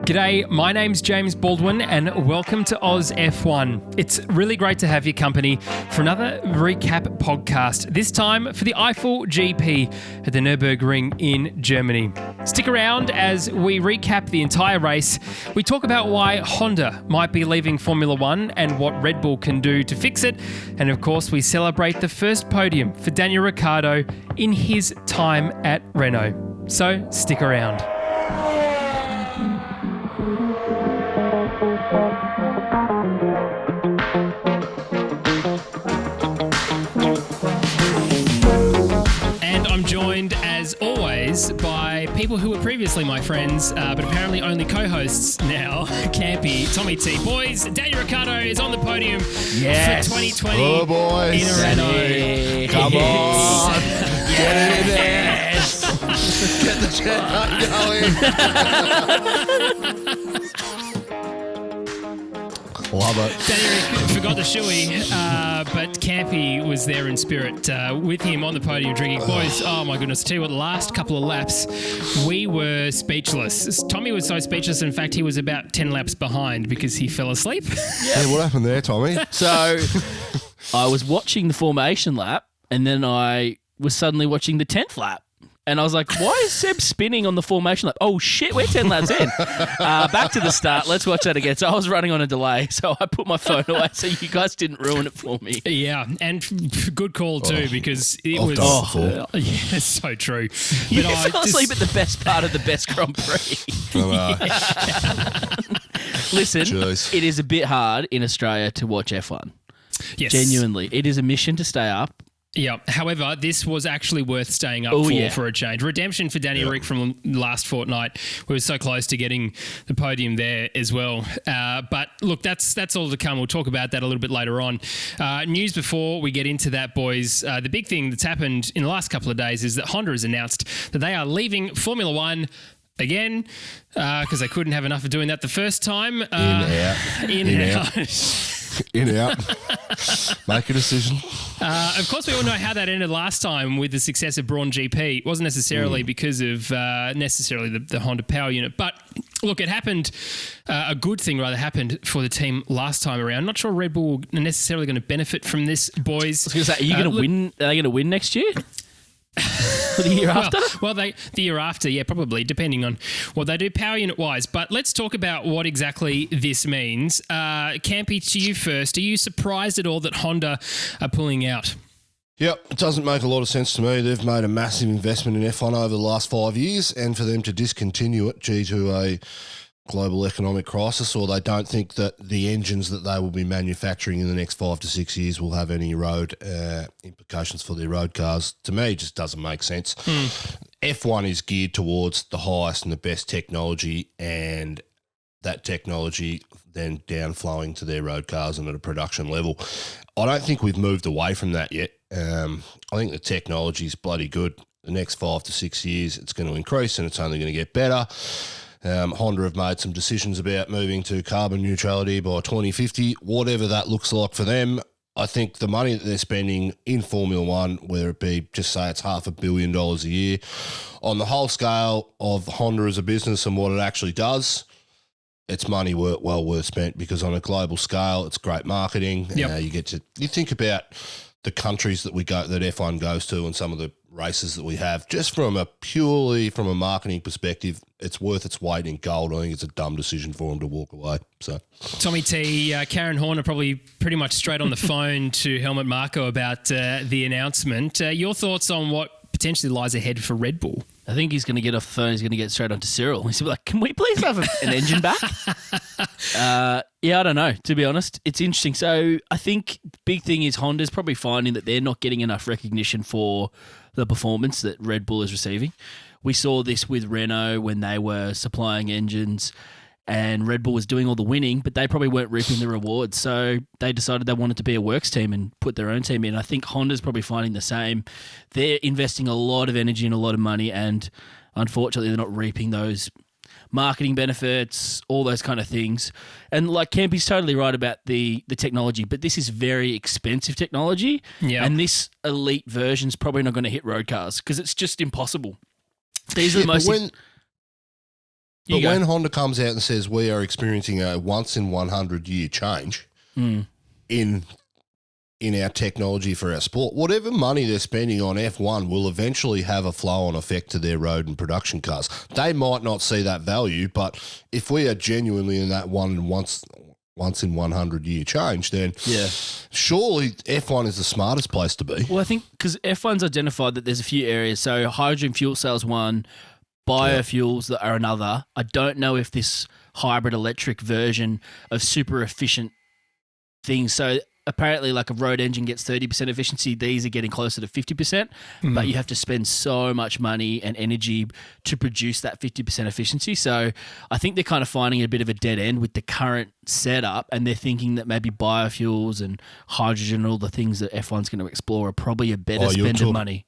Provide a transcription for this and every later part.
G'day, my name's James Baldwin and welcome to Oz F1. It's really great to have your company for another recap podcast, this time for the Eifel GP at the Nürburgring in Germany. Stick around as we recap the entire race. We talk about why Honda might be leaving Formula One and what Red Bull can do to fix it. And of course, we celebrate the first podium for Daniel Ricciardo in his time at Renault. So stick around. Joined, as always, by people who were previously my friends, but apparently only co-hosts now. Campy, Tommy T. Boys, Daniel Ricciardo is on the podium for 2020 oh, boys. in a Renault. Come on. Get in there. Get the jet going. Love it. Daniel forgot the shoey, but Campy was there in spirit with him on the podium drinking. Boys, oh my goodness, tell you what, the last couple of laps, we were speechless. Tommy was so speechless, in fact, he was about 10 laps behind because he fell asleep. Yeah, what happened there, Tommy? So I was watching the formation lap and then I was suddenly watching the 10th lap. And I was like, why is Seb spinning on the formation lap? Oh, shit, we're 10 laps in. Back to the start. Let's watch that again. So I was running on a delay, so I put my phone away so you guys didn't ruin it for me. Yeah, and good call too, because it was... yeah, so true. You fell asleep at the best part of the best Grand Prix. Listen, Jeez. It is a bit hard in Australia to watch F1. Yes. Genuinely. It is a mission to stay up. Yeah. However, this was actually worth staying up for a change. Redemption for Danny Rick from last fortnight. We were so close to getting the podium there as well. But look, that's all to come. We'll talk about that a little bit later on. News before we get into that, boys. The big thing that's happened in the last couple of days is that Honda has announced that they are leaving Formula One again, because they couldn't have enough of doing that the first time. In and out. In, out. Make a decision. Of course, we all know how that ended last time with the success of Brawn GP. It wasn't necessarily because of the Honda power unit. But look, it happened, a good thing rather happened for the team last time around. Not sure Red Bull are necessarily going to benefit from this, boys. I was going to say, are you going to win? Are they going to win next year? The year after? The year after, yeah, probably, depending on what they do power unit wise. But let's talk about what exactly this means. Campy, to you first. Are you surprised at all that Honda are pulling out? Yep, it doesn't make a lot of sense to me. They've made a massive investment in F1 over the last 5 years, and for them to discontinue it due to a global economic crisis, or they don't think that the engines that they will be manufacturing in the next 5 to 6 years will have any road implications for their road cars, to me just doesn't make sense. F1 is geared towards the highest and the best technology, and that technology then downflowing to their road cars and at a production level. I don't think we've moved away from that yet. I think the technology is bloody good. The next 5 to 6 years it's going to increase and it's only going to get better. Honda have made some decisions about moving to carbon neutrality by 2050, whatever that looks like for them. I think the money that they're spending in Formula One, whether it be, just say it's $500 million a year, on the whole scale of Honda as a business and what it actually does, it's money well worth spent, because on a global scale, it's great marketing. Yep. You think about the countries that F1 goes to and some of the races that we have, just from a marketing perspective, it's worth its weight in gold. I think it's a dumb decision for them to walk away. So, Tommy T, Karen Horner probably pretty much straight on the phone to Helmut Marko about the announcement. Your thoughts on what potentially lies ahead for Red Bull? I think he's going to get off the phone. He's going to get straight onto Cyril. He's like, can we please have an engine back? Yeah, I don't know, to be honest. It's interesting. So I think big thing is Honda's probably finding that they're not getting enough recognition for the performance that Red Bull is receiving. We saw this with Renault when they were supplying engines and Red Bull was doing all the winning, but they probably weren't reaping the rewards. So they decided they wanted to be a works team and put their own team in. I think Honda's probably finding the same. They're investing a lot of energy and a lot of money, and unfortunately they're not reaping those marketing benefits, all those kind of things. And like Campy's totally right about the technology, but this is very expensive technology. Yeah. And this elite version's probably not going to hit road cars because it's just impossible. These are the most... But when Honda comes out and says we are experiencing a once in 100 year change in our technology for our sport, whatever money they're spending on F1 will eventually have a flow-on effect to their road and production cars. They might not see that value, but if we are genuinely in that once in 100 year change, then surely F1 is the smartest place to be. Well, I think because F1's identified that there's a few areas. So hydrogen fuel cells one, biofuels that are another. I don't know if this hybrid electric version of super efficient things. So apparently like a road engine gets 30% efficiency. These are getting closer to 50%, but you have to spend so much money and energy to produce that 50% efficiency. So I think they're kind of finding a bit of a dead end with the current setup, and they're thinking that maybe biofuels and hydrogen and all the things that F1's going to explore are probably a better spend of money.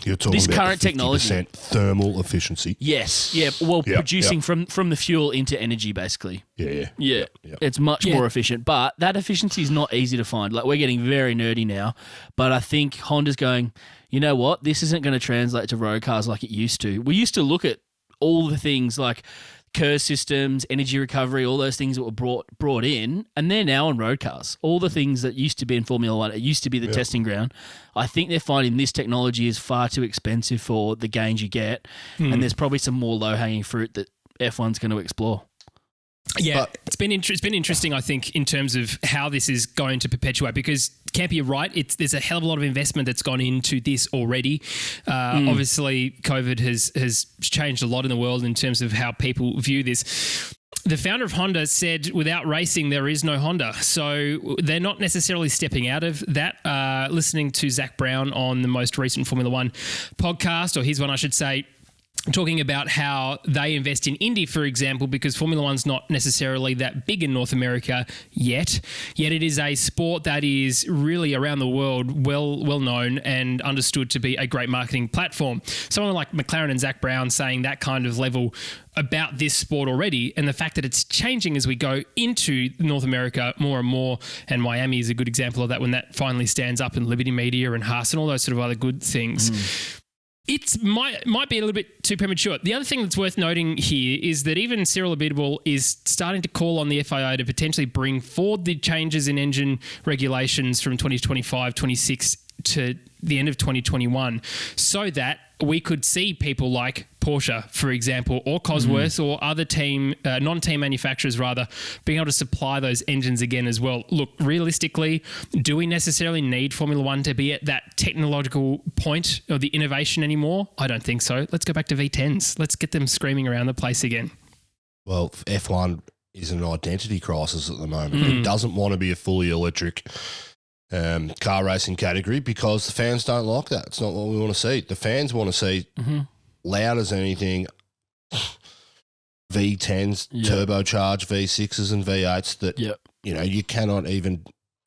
You're talking this about current technology, thermal efficiency. Yes, yeah. Well, producing from the fuel into energy, basically. Yeah. It's much more efficient, but that efficiency is not easy to find. Like, we're getting very nerdy now, but I think Honda's going, you know what? This isn't going to translate to road cars like it used to. We used to look at all the things like KERS systems, energy recovery, all those things that were brought in, and they're now on road cars. All the things that used to be in Formula One, it used to be the testing ground. I think they're finding this technology is far too expensive for the gains you get, and there's probably some more low-hanging fruit that F1's going to explore. Yeah, it's been interesting, I think, in terms of how this is going to perpetuate, because Campy, you're right. There's a hell of a lot of investment that's gone into this already. Obviously, COVID has changed a lot in the world in terms of how people view this. The founder of Honda said, without racing, there is no Honda. So they're not necessarily stepping out of that. Listening to Zach Brown on the most recent Formula One podcast, or his one, I should say, talking about how they invest in Indy, for example, because Formula One's not necessarily that big in North America yet it is a sport that is really around the world well known and understood to be a great marketing platform. Someone like McLaren and Zach Brown saying that kind of level about this sport already, and the fact that it's changing as we go into North America more and more, and Miami is a good example of that when that finally stands up, and Liberty Media and Haas and all those sort of other good things. It might be a little bit too premature. The other thing that's worth noting here is that even Cyril Abiteboul is starting to call on the FIA to potentially bring forward the changes in engine regulations from 2025, 26 to the end of 2021, so that we could see people like Porsche, for example, or Cosworth or other non-team manufacturers rather, being able to supply those engines again as well. Look, realistically, do we necessarily need Formula One to be at that technological point of the innovation anymore? I don't think so. Let's go back to V10s. Let's get them screaming around the place again. Well, F1 is an identity crisis at the moment. It doesn't want to be a fully electric car racing category because the fans don't like that. It's not what we want to see. The fans want to see loud as anything V10s, turbocharged V6s and V8s that you cannot even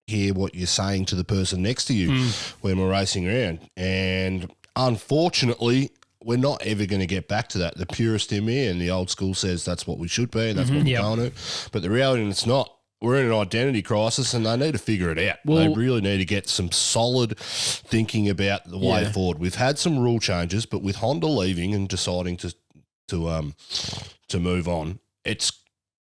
hear what you're saying to the person next to you when we're racing around. And unfortunately, we're not ever going to get back to that. The purist in me and the old school says that's what we should be and that's what we're going to. But the reality is it's not. We're in an identity crisis and they need to figure it out. Well, they really need to get some solid thinking about the way forward. We've had some rule changes, but with Honda leaving and deciding to move on, it's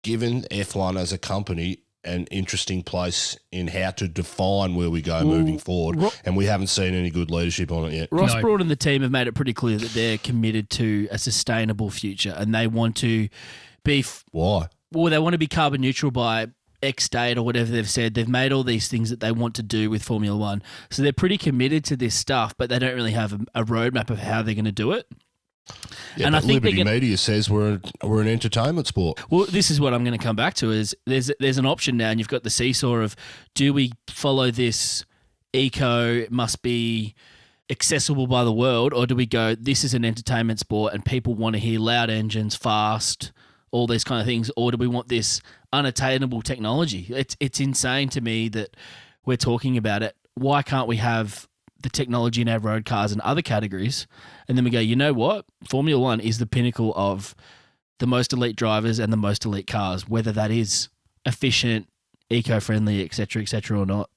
given F1 as a company an interesting place in how to define where we go moving forward, and we haven't seen any good leadership on it yet. Ross Broad and the team have made it pretty clear that they're committed to a sustainable future and they want to be... Why? Well, they want to be carbon neutral by X date or whatever they've said. They've made all these things that they want to do with Formula One. So they're pretty committed to this stuff, but they don't really have a roadmap of how they're going to do it. Yeah, and I think Liberty Media says we're an entertainment sport. Well, this is what I'm going to come back to is there's an option now, and you've got the seesaw of, do we follow this eco, must be accessible by the world, or do we go, this is an entertainment sport and people want to hear loud engines, fast, all these kind of things, or do we want this unattainable technology? It's insane to me that we're talking about it. Why can't we have the technology in our road cars and other categories? And then we go, you know what? Formula One is the pinnacle of the most elite drivers and the most elite cars, whether that is efficient, eco-friendly, et cetera, or not.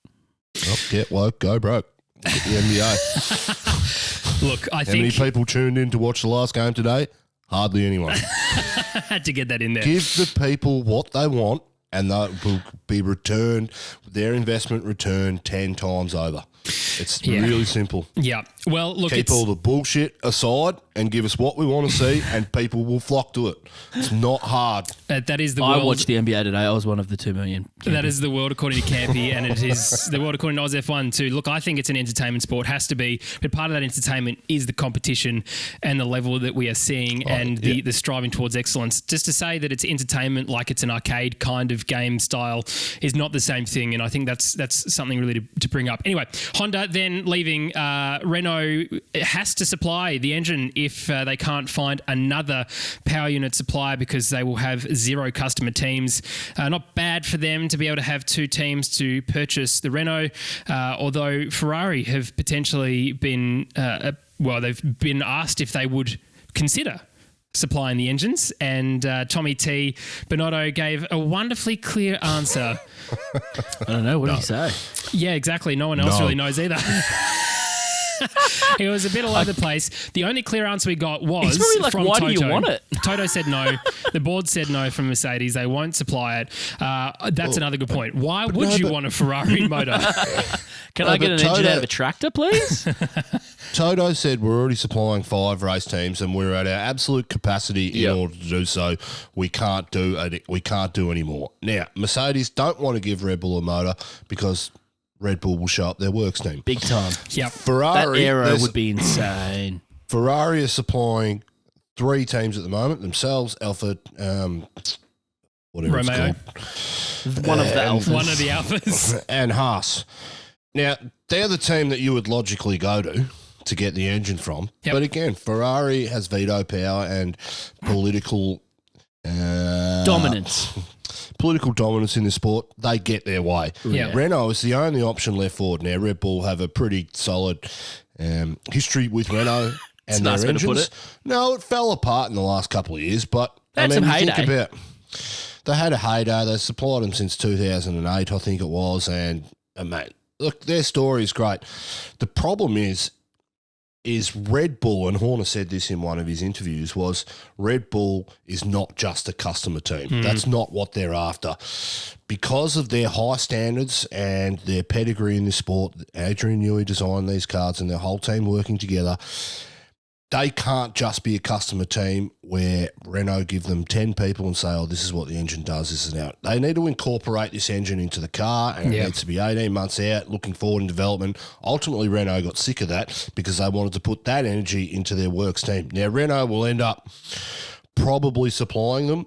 Oh, get woke, go broke. Get the NBA. Look, I think... How many people tuned in to watch the last game today? Hardly anyone. Had to get that in there. Give the people what they want, and they will be returned, their investment returned 10 times over. It's really simple. Yeah. Well, look, Keep all the bullshit aside and give us what we want to see, and people will flock to it. It's not hard. That is the world. I watched the NBA today. I was one of the 2 million. That is the world according to Campy, and it is the world according to Oz F1 too. Look, I think it's an entertainment sport, has to be, but part of that entertainment is the competition and the level that we are seeing and the striving towards excellence. Just to say that it's entertainment like it's an arcade kind of game style is not the same thing, and I think that's something really to bring up. Anyway, Honda then leaving. Renault has to supply the engine if they can't find another power unit supplier because they will have 0 customer teams. Not bad for them to be able to have 2 teams to purchase the Renault, although Ferrari have potentially been, they've been asked if they would consider supplying the engines, and Tommy T. Binotto gave a wonderfully clear answer. I don't know. What did he say? Yeah, exactly. No one else really knows either. It was a bit all over the place. The only clear answer we got was He's probably like, from why Toto. do you want it? Toto said no. The board said no from Mercedes. They won't supply it. That's another good point. Why would you want a Ferrari motor? Can I get an engine out of a tractor, please? Toto said we're already supplying 5 race teams and we're at our absolute capacity in order to do so. We can't do any more. Now, Mercedes don't want to give Red Bull a motor because Red Bull will show up their works team. Big time. Yep. Ferrari, that aero would be insane. Ferrari is supplying 3 teams at the moment themselves. Alpha, whatever Romeo. it's called. One of the alphas. One of the alphas. And Haas. Now, they're the team that you would logically go to get the engine from. Yep. But again, Ferrari has veto power and political dominance. Political dominance in the sport. They get their way. Yeah. Renault is the only option left forward. Now, Red Bull have a pretty solid history with Renault and their nice way to engines. put it. No, it fell apart in the last couple of years, but They had some heyday. They had a heyday. They supplied them since 2008, I think it was, and mate, look, their story is great. The problem is Red Bull, and Horner said this in one of his interviews, was Red Bull is not just a customer team. That's not what they're after. Because of their high standards and their pedigree in this sport, Adrian Newey designed these cars and their whole team working together. They can't just be a customer team where Renault give them 10 people and say, oh, this is what the engine does, this is now. They need to incorporate this engine into the car, and it needs to be 18 months out, looking forward in development. Ultimately, Renault got sick of that because they wanted to put that energy into their works team. Now, Renault will end up probably supplying them,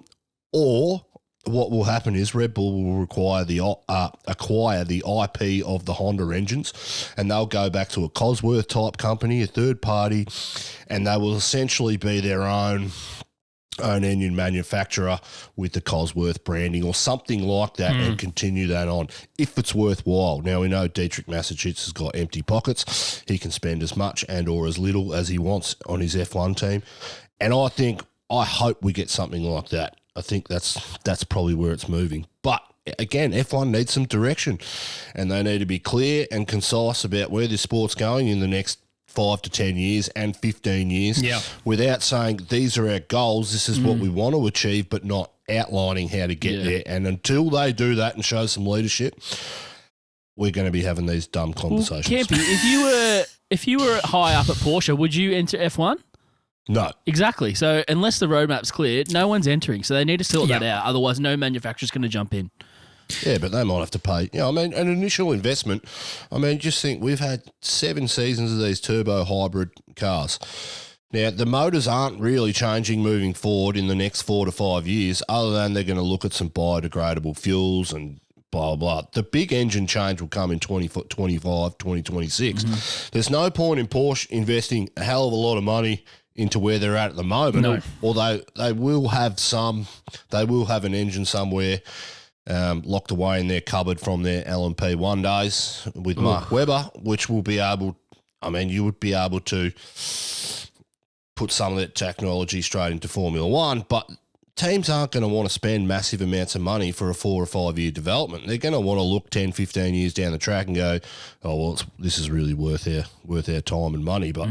or what will happen is Red Bull will acquire the IP of the Honda engines, and they'll go back to a Cosworth type company, a third party, and they will essentially be their own engine manufacturer with the Cosworth branding or something like that, and continue that on if it's worthwhile. Now, we know Dietrich Massachusetts has got empty pockets. He can spend as much and or as little as he wants on his F1 team, and I hope we get something like that. I think that's probably where it's moving. But again, F1 needs some direction, and they need to be clear and concise about where this sport's going in the next 5 to 10 years and 15 years without saying these are our goals, this is what we want to achieve, but not outlining how to get there. And until they do that and show some leadership, we're going to be having these dumb conversations. Well, Campy, if you were high up at Porsche, would you enter F1? No. Exactly. So unless the roadmap's clear, no one's entering. So they need to sort that out. Otherwise, no manufacturer's going to jump in. Yeah, but they might have to pay. An initial investment. Just think we've had 7 seasons of these turbo hybrid cars. Now, the motors aren't really changing moving forward in the next 4 to 5 years, other than they're going to look at some biodegradable fuels and blah, blah. The big engine change will come in 2025, 2026. There's no point in Porsche investing a hell of a lot of money into where they're at the moment, although they will have an engine somewhere locked away in their cupboard from their LMP1 days with Mark Webber, which will be able, you would be able to put some of that technology straight into Formula One, but teams aren't going to want to spend massive amounts of money for a 4 or 5 year development. They're going to want to look 10, 15 years down the track and go, oh, well, this is really worth our time and money, but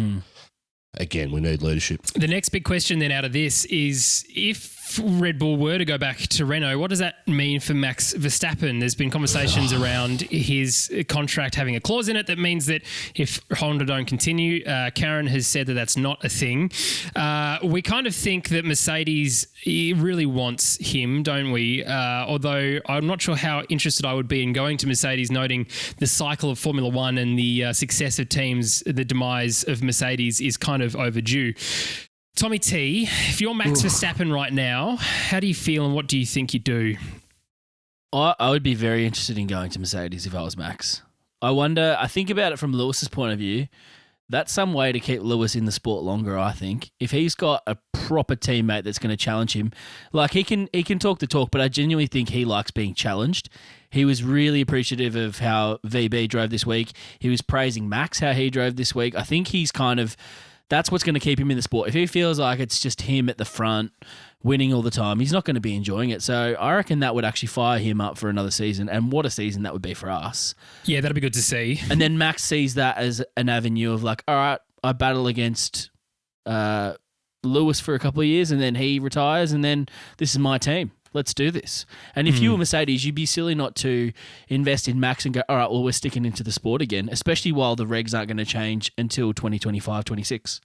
again, we need leadership. The next big question then out of this is, if Red Bull were to go back to Renault, what does that mean for Max Verstappen? There's been conversations around his contract having a clause in it that means that if Honda don't continue, Karen has said that that's not a thing. We kind of think that Mercedes really wants him, don't we? Although I'm not sure how interested I would be in going to Mercedes, noting the cycle of Formula One and the success of teams, the demise of Mercedes is kind of overdue. Tommy T, if you're Max Verstappen right now, how do you feel and what do you think you do? I would be very interested in going to Mercedes if I was Max. I think about it from Lewis's point of view. That's some way to keep Lewis in the sport longer, I think. If he's got a proper teammate that's going to challenge him, like he can talk the talk, but I genuinely think he likes being challenged. He was really appreciative of how VB drove this week. He was praising Max, how he drove this week. I think he's that's what's going to keep him in the sport. If he feels like it's just him at the front winning all the time, he's not going to be enjoying it. So I reckon that would actually fire him up for another season, and what a season that would be for us. Yeah, that'd be good to see. And then Max sees that as an avenue of like, all right, I battle against Lewis for a couple of years and then he retires and then this is my team. Let's do this. And if you were Mercedes, you'd be silly not to invest in Max and go, all right, well, we're sticking into the sport again, especially while the regs aren't going to change until 2025, 26.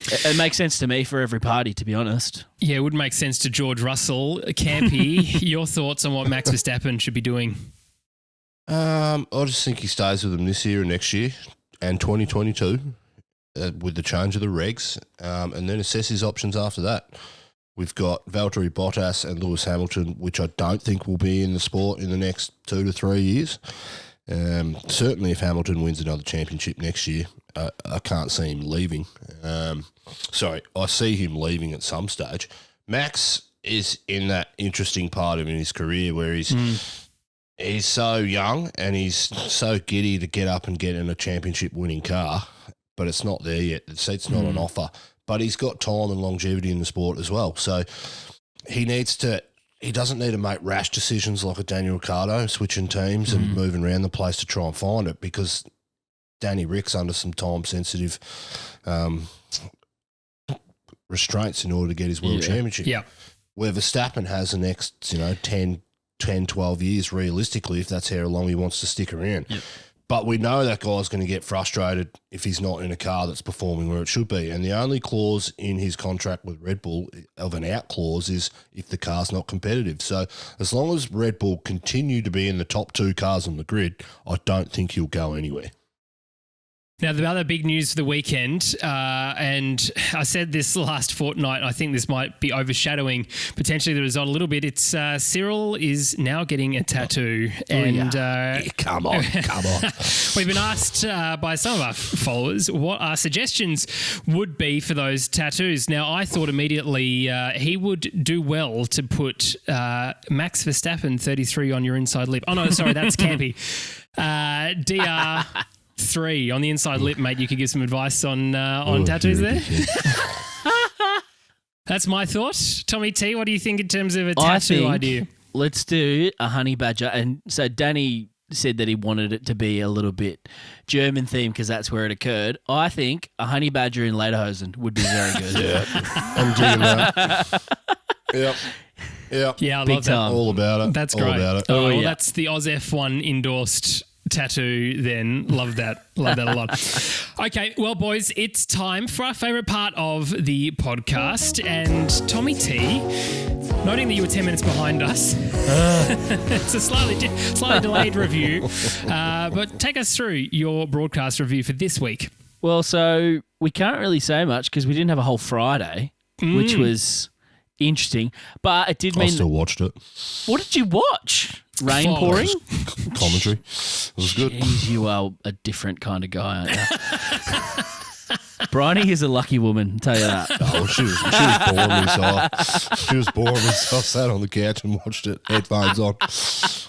It makes sense to me for every party, to be honest. Yeah, it would make sense to George Russell. Campy, your thoughts on what Max Verstappen should be doing? I just think he stays with them this year and next year and 2022 with the change of the regs, and then assess his options after that. We've got Valtteri Bottas and Lewis Hamilton, which I don't think will be in the sport in the next 2 to 3 years. Certainly if Hamilton wins another championship next year, I can't see him leaving. I see him leaving at some stage. Max is in that interesting part of his career where he's so young and he's so giddy to get up and get in a championship-winning car, but it's not there yet. The seat's not on offer. But he's got time and longevity in the sport as well. So he doesn't need to make rash decisions like a Daniel Ricciardo, switching teams and moving around the place to try and find it, because Danny Rick's under some time-sensitive restraints in order to get his world championship. Yeah. Where Verstappen has the next, 10, 12 years realistically, if that's how long he wants to stick around. Yep. But we know that guy's going to get frustrated if he's not in a car that's performing where it should be. And the only clause in his contract with Red Bull of an out clause is if the car's not competitive. So as long as Red Bull continue to be in the top 2 cars on the grid, I don't think he'll go anywhere. Now, the other big news for the weekend, and I said this last fortnight, I think this might be overshadowing potentially the result a little bit. It's Cyril is now getting a tattoo. Come on. We've been asked by some of our followers what our suggestions would be for those tattoos. Now, I thought immediately he would do well to put Max Verstappen 33 on your inside lip. Oh, no, sorry, that's Campy. DR... 3 on the inside lip, mate. You could give some advice on tattoos there. That's my thought. Tommy T, what do you think in terms of a tattoo idea? Let's do a honey badger. And so Danny said that he wanted it to be a little bit German themed because that's where it occurred. I think a honey badger in Lederhosen would be very good. Yeah, I'm digging that. Yep. Yeah, I Big love time. that. All about it. That's all great. About it. Oh, well, that's the Oz F1 endorsed tattoo then. Love that. Love that a lot. Okay, well, boys, it's time for our favourite part of the podcast. And Tommy T, noting that you were 10 minutes behind us, it's a slightly delayed review, but take us through your broadcast review for this week. Well, so we can't really say much because we didn't have a whole Friday, which was interesting, but it did mean... I still watched it. What did you watch? Rain pouring? Commentary. It was good. Jeez, you are a different kind of guy, aren't you? Bryony is a lucky woman, I'll tell you that. Oh, she was boring me, so she was boring me, so I sat on the couch and watched it, headphones on.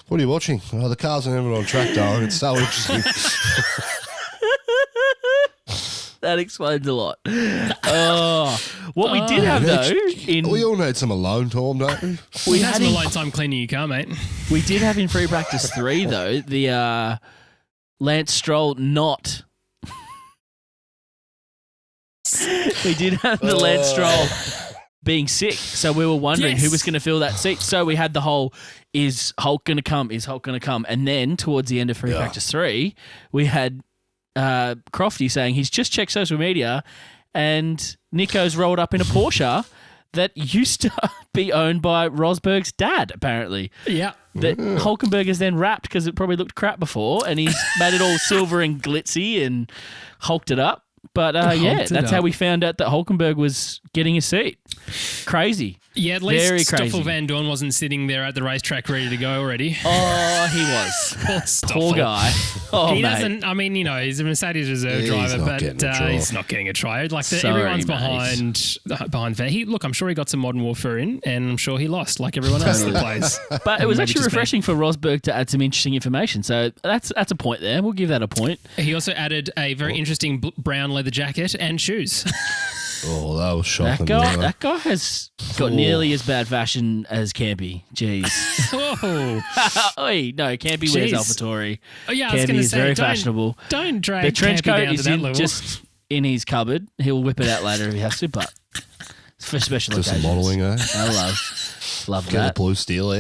What are you watching? Oh, the cars are never on track, darling. It's so interesting. That explains a lot. Oh, what we did have though, we all need some alone time, don't we? We had some alone time cleaning your car, mate. We did have in free practice 3 though the Lance Stroll not We did have the Lance Stroll being sick, so we were wondering who was going to fill that seat. So we had the whole, is Hulk going to come? Is Hulk going to come? And then towards the end of free practice 3, we had Crofty saying he's just checked social media and Nico's rolled up in a Porsche that used to be owned by Rosberg's dad, apparently. Yeah. That Hulkenberg has then wrapped because it probably looked crap before, and he's made it all silver and glitzy and hulked it up. But that's how we found out that Hulkenberg was getting a seat. Crazy. Yeah, at least Very Stoffel crazy. Van Dorn wasn't sitting there at the racetrack ready to go already. Oh, he was. Poor Stoffel. Poor guy. Oh, He mate. doesn't, I mean, he's a Mercedes reserve He's driver, not but getting a try. he's not getting a try. Like, Sorry, everyone's mate. behind Van. Look, I'm sure he got some Modern Warfare in, and I'm sure he lost, like everyone else that plays. But it was Maybe actually just me. refreshing for Rosberg to add some interesting information. So that's a point there. We'll give that a point. He also added a very interesting brown leather jacket and shoes. Oh, that was shocking. That guy has got nearly as bad fashion as Campy. Jeez. Oh, Oi, no, Campy wears Jeez. AlphaTauri. Oh, yeah, I was Campy going to is say, very don't- fashionable. Don't drag The trench Campy coat down to is that level. just in his cupboard. He'll whip it out later if he has to, but it's for special Just some occasions. modelling, eh? I love Get the that. blue steel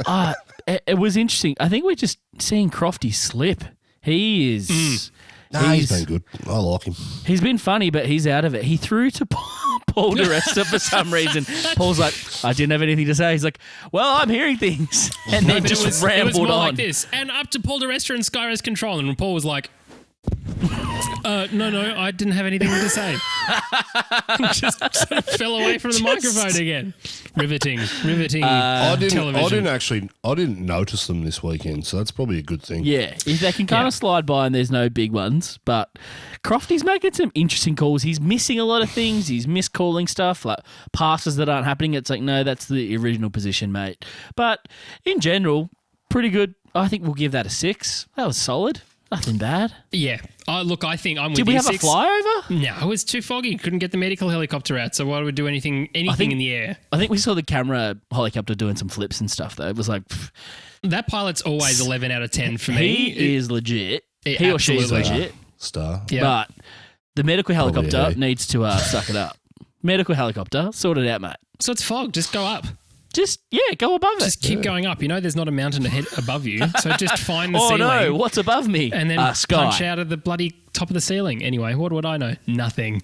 out. It was interesting. I think we're just seeing Crofty slip. He is. He's been good. I like him. He's been funny, but he's out of it. He threw to Paul de Resta for some reason. Paul's like, I didn't have anything to say. He's like, well, I'm hearing things. And then But just it was rambled more on. like this. And up to Paul de Resta and Skyro's control. And Paul was like, no, I didn't have anything to say. Just sort of fell away from the microphone again. Riveting I television. didn't notice them this weekend, so that's probably a good thing. Yeah, if they can kind of slide by and there's no big ones. But Crofty's making some interesting calls. He's missing a lot of things. He's miscalling stuff, like passes that aren't happening. It's like, no, that's the original position, mate. But in general, pretty good. I think we'll give that a 6. That was solid. Nothing bad. Yeah. Look, I think I'm with Did we you. have a 6. flyover? No, it was too foggy. Couldn't get the medical helicopter out. So why would we do anything in the air? I think we saw the camera helicopter doing some flips and stuff, though. It was like, pff, That pilot's always 11 out of 10 for me. he is legit. It He or she is absolutely- legit. Star. Yeah. But the medical helicopter Probably, yeah. needs to suck it up. Medical helicopter, sort it out, mate. So it's fog. Just go up. Just, go above it. Just keep going up. There's not a mountain ahead above you. So just find the Oh, ceiling. no, what's above me? And then sky. punch out of the bloody top of the ceiling. Anyway, what would I know? Nothing.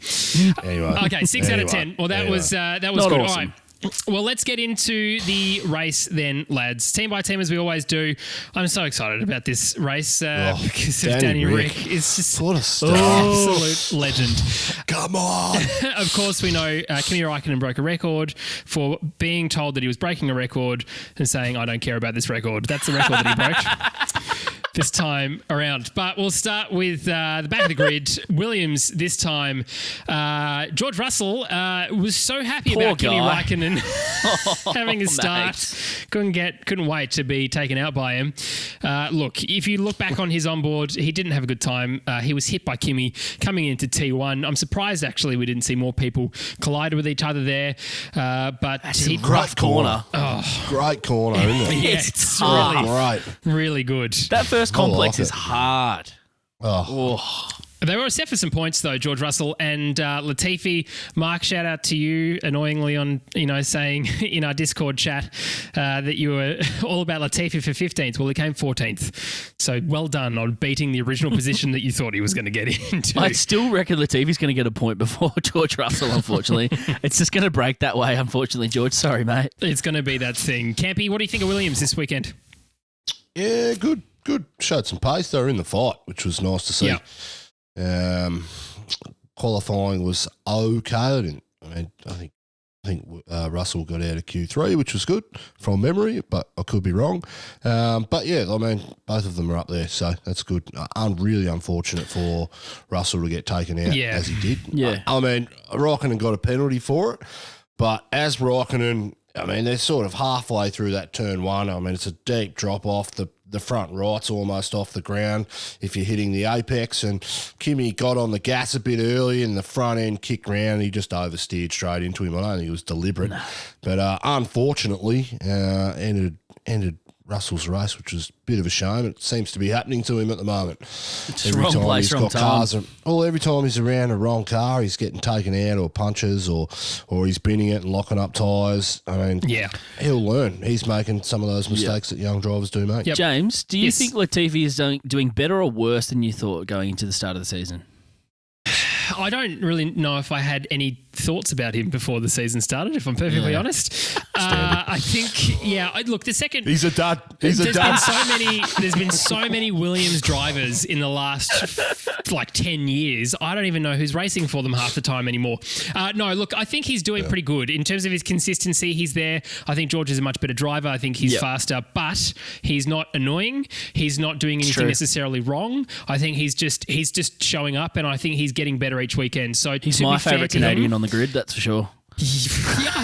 Anyway. Okay, 6 out of 10. Well, that was Not good. awesome. All right. Well, let's get into the race then, lads. Team by team, as we always do. I'm so excited about this race because of Daniel Rick. It's just What a star. absolute legend. Come on. Of course, we know Kimi Räikkönen broke a record for being told that he was breaking a record and saying, I don't care about this record. That's the record that he broke this time around. But we'll start with the back of the grid. Williams this time. George Russell was so happy Poor about Kimi guy. Räikkönen having a start. Mate. Couldn't wait to be taken out by him. Look, if you look back on his onboard, he didn't have a good time. He was hit by Kimi coming into T1. I'm surprised, actually, we didn't see more people collide with each other there. But he Rough corner. Great corner, isn't it? Yeah, it's really, Great. really good. That first I complex like is it. hard. Oh, They were set for some points though, George Russell and Latifi. Mark, shout out to you annoyingly on saying in our Discord chat that you were all about Latifi for 15th. Well, he came 14th. So well done on beating the original position that you thought he was going to get into. I still reckon Latifi's going to get a point before George Russell, unfortunately. It's just going to break that way, unfortunately, George. Sorry, mate. It's going to be that thing. Campy, what do you think of Williams this weekend? yeah, good. Showed some pace. They were in the fight, which was nice to see. Yeah. Qualifying was okay. I think Russell got out of Q3, which was good from memory, but I could be wrong. But yeah, both of them are up there, so that's good. Really unfortunate for Russell to get taken out as he did. Yeah. Raikkonen got a penalty for it, but as Raikkonen, they're sort of halfway through that turn one. It's a deep drop off. The front right's almost off the ground if you're hitting the apex, and Kimi got on the gas a bit early and the front end kicked round. He just oversteered straight into him. I don't think it was deliberate, but unfortunately ended Russell's race, which was a bit of a shame. It seems to be happening to him at the moment. It's wrong place, wrong time. Every time he's around a wrong car, he's getting taken out or punches or he's binning it and locking up tyres. I mean, he'll learn. He's making some of those mistakes that young drivers do make. Yep. James, do you think Latifi is doing better or worse than you thought going into the start of the season? I don't really know if I had any thoughts about him before the season started, if I'm perfectly honest. I think, look, the second... He's a dud. There's been so many Williams drivers in the last, 10 years. I don't even know who's racing for them half the time anymore. No, look, I think he's doing pretty good. In terms of his consistency, he's there. I think George is a much better driver. I think he's faster, but he's not annoying. He's not doing anything necessarily wrong. I think he's just showing up, and I think he's getting better each weekend. So he's my favourite Canadian on the grid, that's for sure.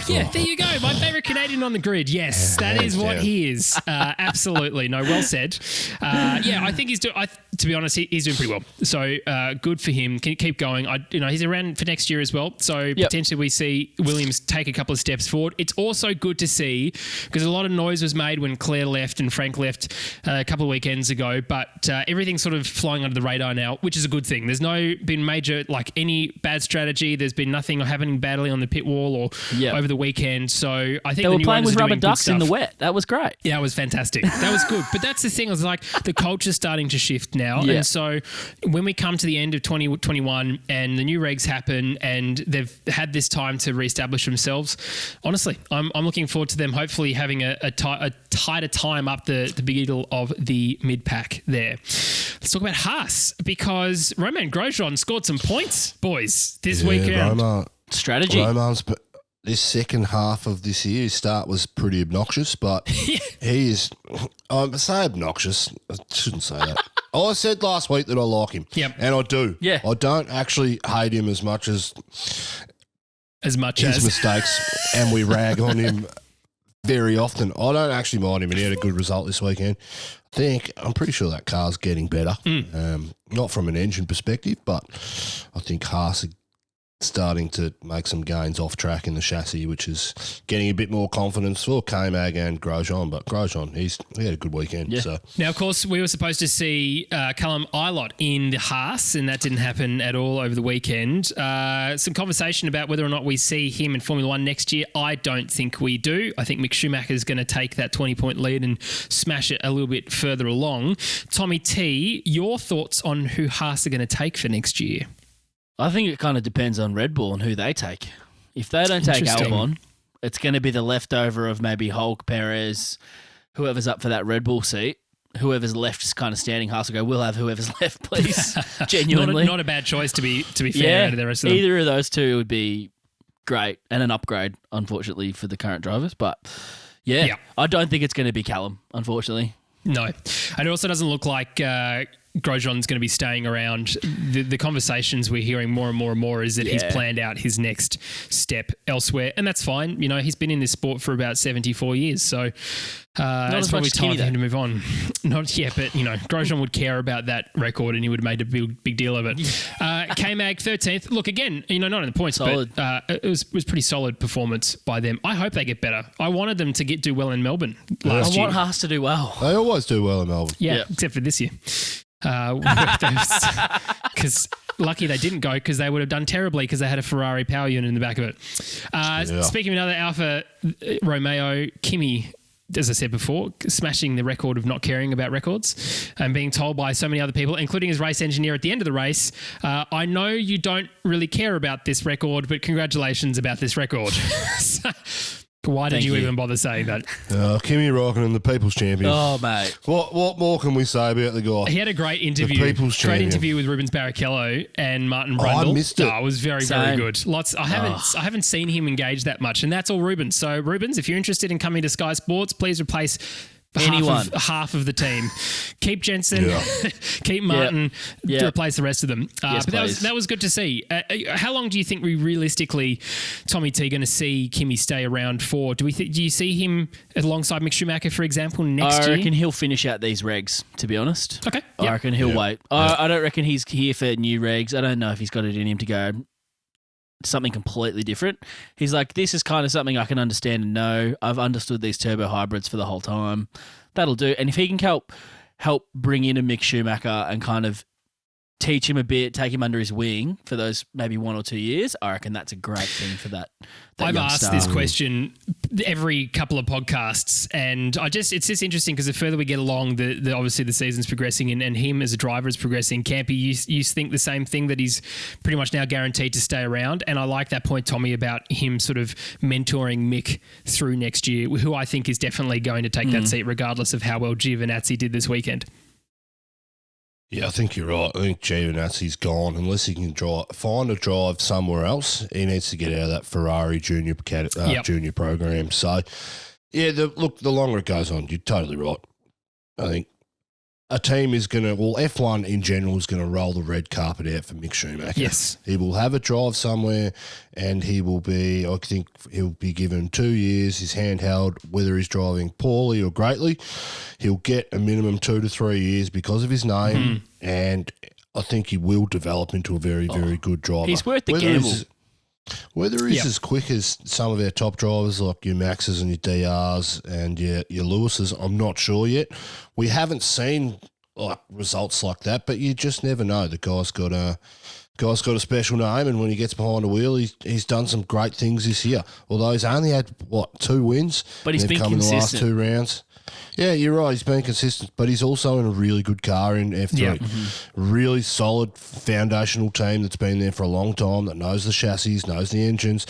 Yeah, there you go. My favourite Canadian on the grid. Yes, that is what he is. Absolutely. No, well said. I think to be honest, he's doing pretty well. So good for him. Can keep going. He's around for next year as well. So potentially we see Williams take a couple of steps forward. It's also good to see because a lot of noise was made when Claire left and Frank left a couple of weekends ago, but everything's sort of flying under the radar now, which is a good thing. There's been major, any bad strategy. There's been nothing happening badly on the pit wall or over the weekend. So I think they were playing with rubber ducks in the wet. That was great. Yeah, it was fantastic. That was good. But that's the thing. It was the culture's starting to shift now. Yeah. And so when we come to the end of 2021 and the new regs happen and they've had this time to reestablish themselves, honestly, I'm looking forward to them hopefully having a tighter time up the middle of the mid-pack there. Let's talk about Haas because Romain Grosjean scored some points, boys, this weekend. Strategy. But this second half of this year, his start was pretty obnoxious, but he is, I say obnoxious, I shouldn't say that. I said last week that I like him. Yep. And I do. Yeah. I don't actually hate him as much as his mistakes, and we rag on him very often. I don't actually mind him, and he had a good result this weekend. I'm pretty sure that car's getting better. Not from an engine perspective, but I think Haas are starting to make some gains off track in the chassis, which is getting a bit more confidence for K-Mag and Grosjean. But Grosjean, he had a good weekend. Yeah. So. Now, of course, we were supposed to see Callum Ilott in the Haas, and that didn't happen at all over the weekend. Some conversation about whether or not we see him in Formula One next year. I don't think we do. I think Mick Schumacher is going to take that 20-point lead and smash it a little bit further along. Tommy T, your thoughts on who Haas are going to take for next year? I think it kind of depends on Red Bull and who they take. If they don't take Albon, it's going to be the leftover of maybe Hulk, Perez, whoever's up for that Red Bull seat. Whoever's left is kind of standing. Haas will go, we'll have whoever's left, please. Genuinely. Not a bad choice to be fair to the rest of them. Either of those two would be great and an upgrade, unfortunately, for the current drivers. But I don't think it's going to be Callum, unfortunately. No. And it also doesn't look like Grosjean's going to be staying around. The conversations we're hearing more and more is that he's planned out his next step elsewhere, and that's fine. He's been in this sport for about 74 years, so it's probably time for him to move on. Not yet, but Grosjean would care about that record, and he would have made a big deal of it. K-Mag 13th. Look, again, not in the points, solid. But it was pretty solid performance by them. I hope they get better. I wanted them to do well in Melbourne last year. I want Haas to do well. They always do well in Melbourne. Yeah. Except for this year. Because lucky they didn't go because they would have done terribly because they had a Ferrari power unit in the back of it. Speaking of another Alfa Romeo, Kimi, as I said before, smashing the record of not caring about records and being told by so many other people, including his race engineer at the end of the race, I know you don't really care about this record, but congratulations about this record. Why did you even bother saying that? Kimi Räikkönen, the People's Champion. Oh, mate. What more can we say about the guy? He had a great interview. The People's Champion. Great interview with Rubens Barrichello and Martin Brundle. I missed it. It was very, very good. I haven't seen him engage that much, and that's all Rubens. So, Rubens, if you're interested in coming to Sky Sports, please replace half of the team. Keep Jensen, keep Martin, replace the rest of them. Yes, but that was good to see. How long do you think we realistically, Tommy T, going to see Kimi stay around for? Do you see him alongside Mick Schumacher, for example, next year? I reckon he'll finish out these regs, to be honest. Okay. I reckon he'll wait. I don't reckon he's here for new regs. I don't know if he's got it in him to go something completely different. He's like, this is kind of something I can understand and know. I've understood these turbo hybrids for the whole time. that'll do. And if he can help bring in a Mick Schumacher and kind of teach him a bit, take him under his wing for those maybe 1 or 2 years, I reckon that's a great thing for that I've young asked star. this question every couple of podcasts, and it's just interesting because the further we get along, the obviously the season's progressing, and him as a driver is progressing. Campy, you think the same thing, that he's pretty much now guaranteed to stay around, and I like that point, Tommy, about him sort of mentoring Mick through next year, who I think is definitely going to take that seat regardless of how well Giovinazzi did this weekend. Yeah, I think you're right. I think Giovinazzi's gone. Unless he can find a drive somewhere else, he needs to get out of that Ferrari junior program. So, yeah, the longer it goes on, you're totally right. I think a team is going to, F1 in general is going to roll the red carpet out for Mick Schumacher. Yes. He will have a drive somewhere, and I think he'll be given 2 years, his handheld, whether he's driving poorly or greatly. He'll get a minimum 2 to 3 years because of his name, and I think he will develop into a very, very good driver. He's worth the gamble. Whether he's as quick as some of our top drivers like your Maxes and your DRs and your Lewises, I'm not sure yet. We haven't seen results like that, but you just never know. The guy's got a special name, and when he gets behind the wheel, he's done some great things this year. Although he's only had 2 wins, but he's been come consistent in the last 2 rounds. Yeah, you're right. He's been consistent, but he's also in a really good car in F3. Yeah. Really solid foundational team that's been there for a long time, that knows the chassis, knows the engines.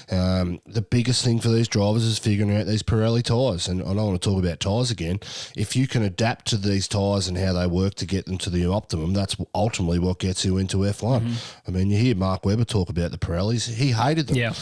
The biggest thing for these drivers is figuring out these Pirelli tyres. And I don't want to talk about tyres again. If you can adapt to these tyres and how they work to get them to the optimum, that's ultimately what gets you into F1. I mean, you hear Mark Webber talk about the Pirellis. He hated them. Yeah.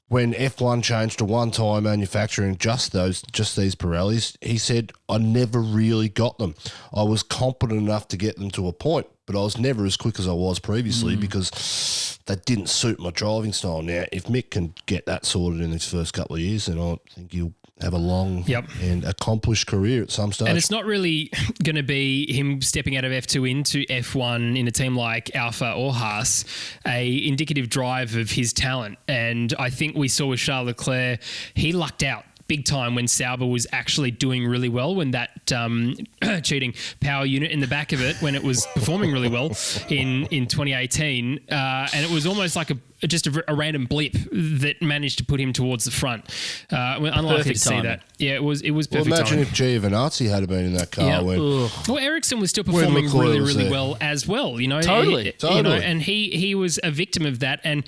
When F1 changed to one-time manufacturing just these Pirellis, he said, I never really got them. I was competent enough to get them to a point, but I was never as quick as I was previously because they didn't suit my driving style. Now, if Mick can get that sorted in his first couple of years, then I think he'll have a long and accomplished career at some stage. And it's not really going to be him stepping out of F2 into F1 in a team like Alpha or Haas, a indicative drive of his talent. And I think we saw with Charles Leclerc, he lucked out big time when Sauber was actually doing really well, when that cheating power unit in the back of it, when it was performing really well in 2018. And it was almost like just a random blip that managed to put him towards the front. Unlikely to see that. Yeah, it was perfect. Well, imagine timing. if Giovinazzi had been in that car. Yeah. Well, Ericsson was still performing really well as well. Totally. And he was a victim of that. And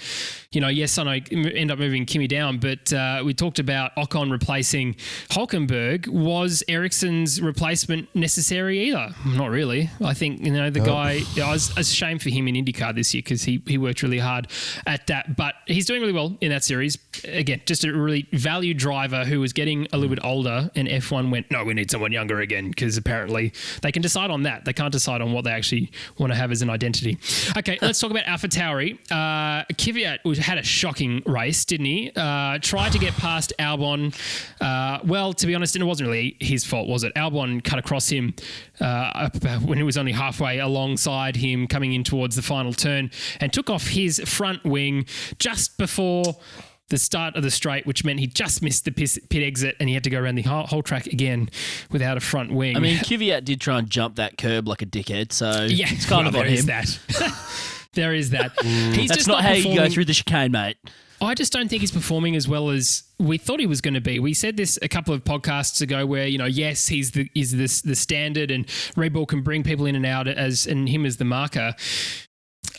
yes, I know end up moving Kimi down, but we talked about Ocon replacing Hulkenberg. Was Ericsson's replacement necessary either? Not really. I think the guy. It was a shame for him in IndyCar this year because he worked really hard at that, but he's doing really well in that series. Again, just a really valued driver who was getting a little bit older, and F1 went, no, we need someone younger again, because apparently they can decide on that. They can't decide on what they actually want to have as an identity. Okay, let's talk about AlphaTauri. Kvyat had a shocking race, didn't he? Tried to get past Albon. Well, to be honest, it wasn't really his fault, was it? Albon cut across him when he was only halfway alongside him, coming in towards the final turn, and took off his front wing just before the start of the straight, which meant he just missed the pit exit and he had to go around the whole track again without a front wing. I mean, Kvyat did try and jump that curb like a dickhead, so yeah, it's kind of on him. There is that. He's That's just not how performing. you go through the chicane, mate. I just don't think he's performing as well as we thought he was going to be. We said this a couple of podcasts ago where, yes, he's the standard and Red Bull can bring people in and out and him as the marker.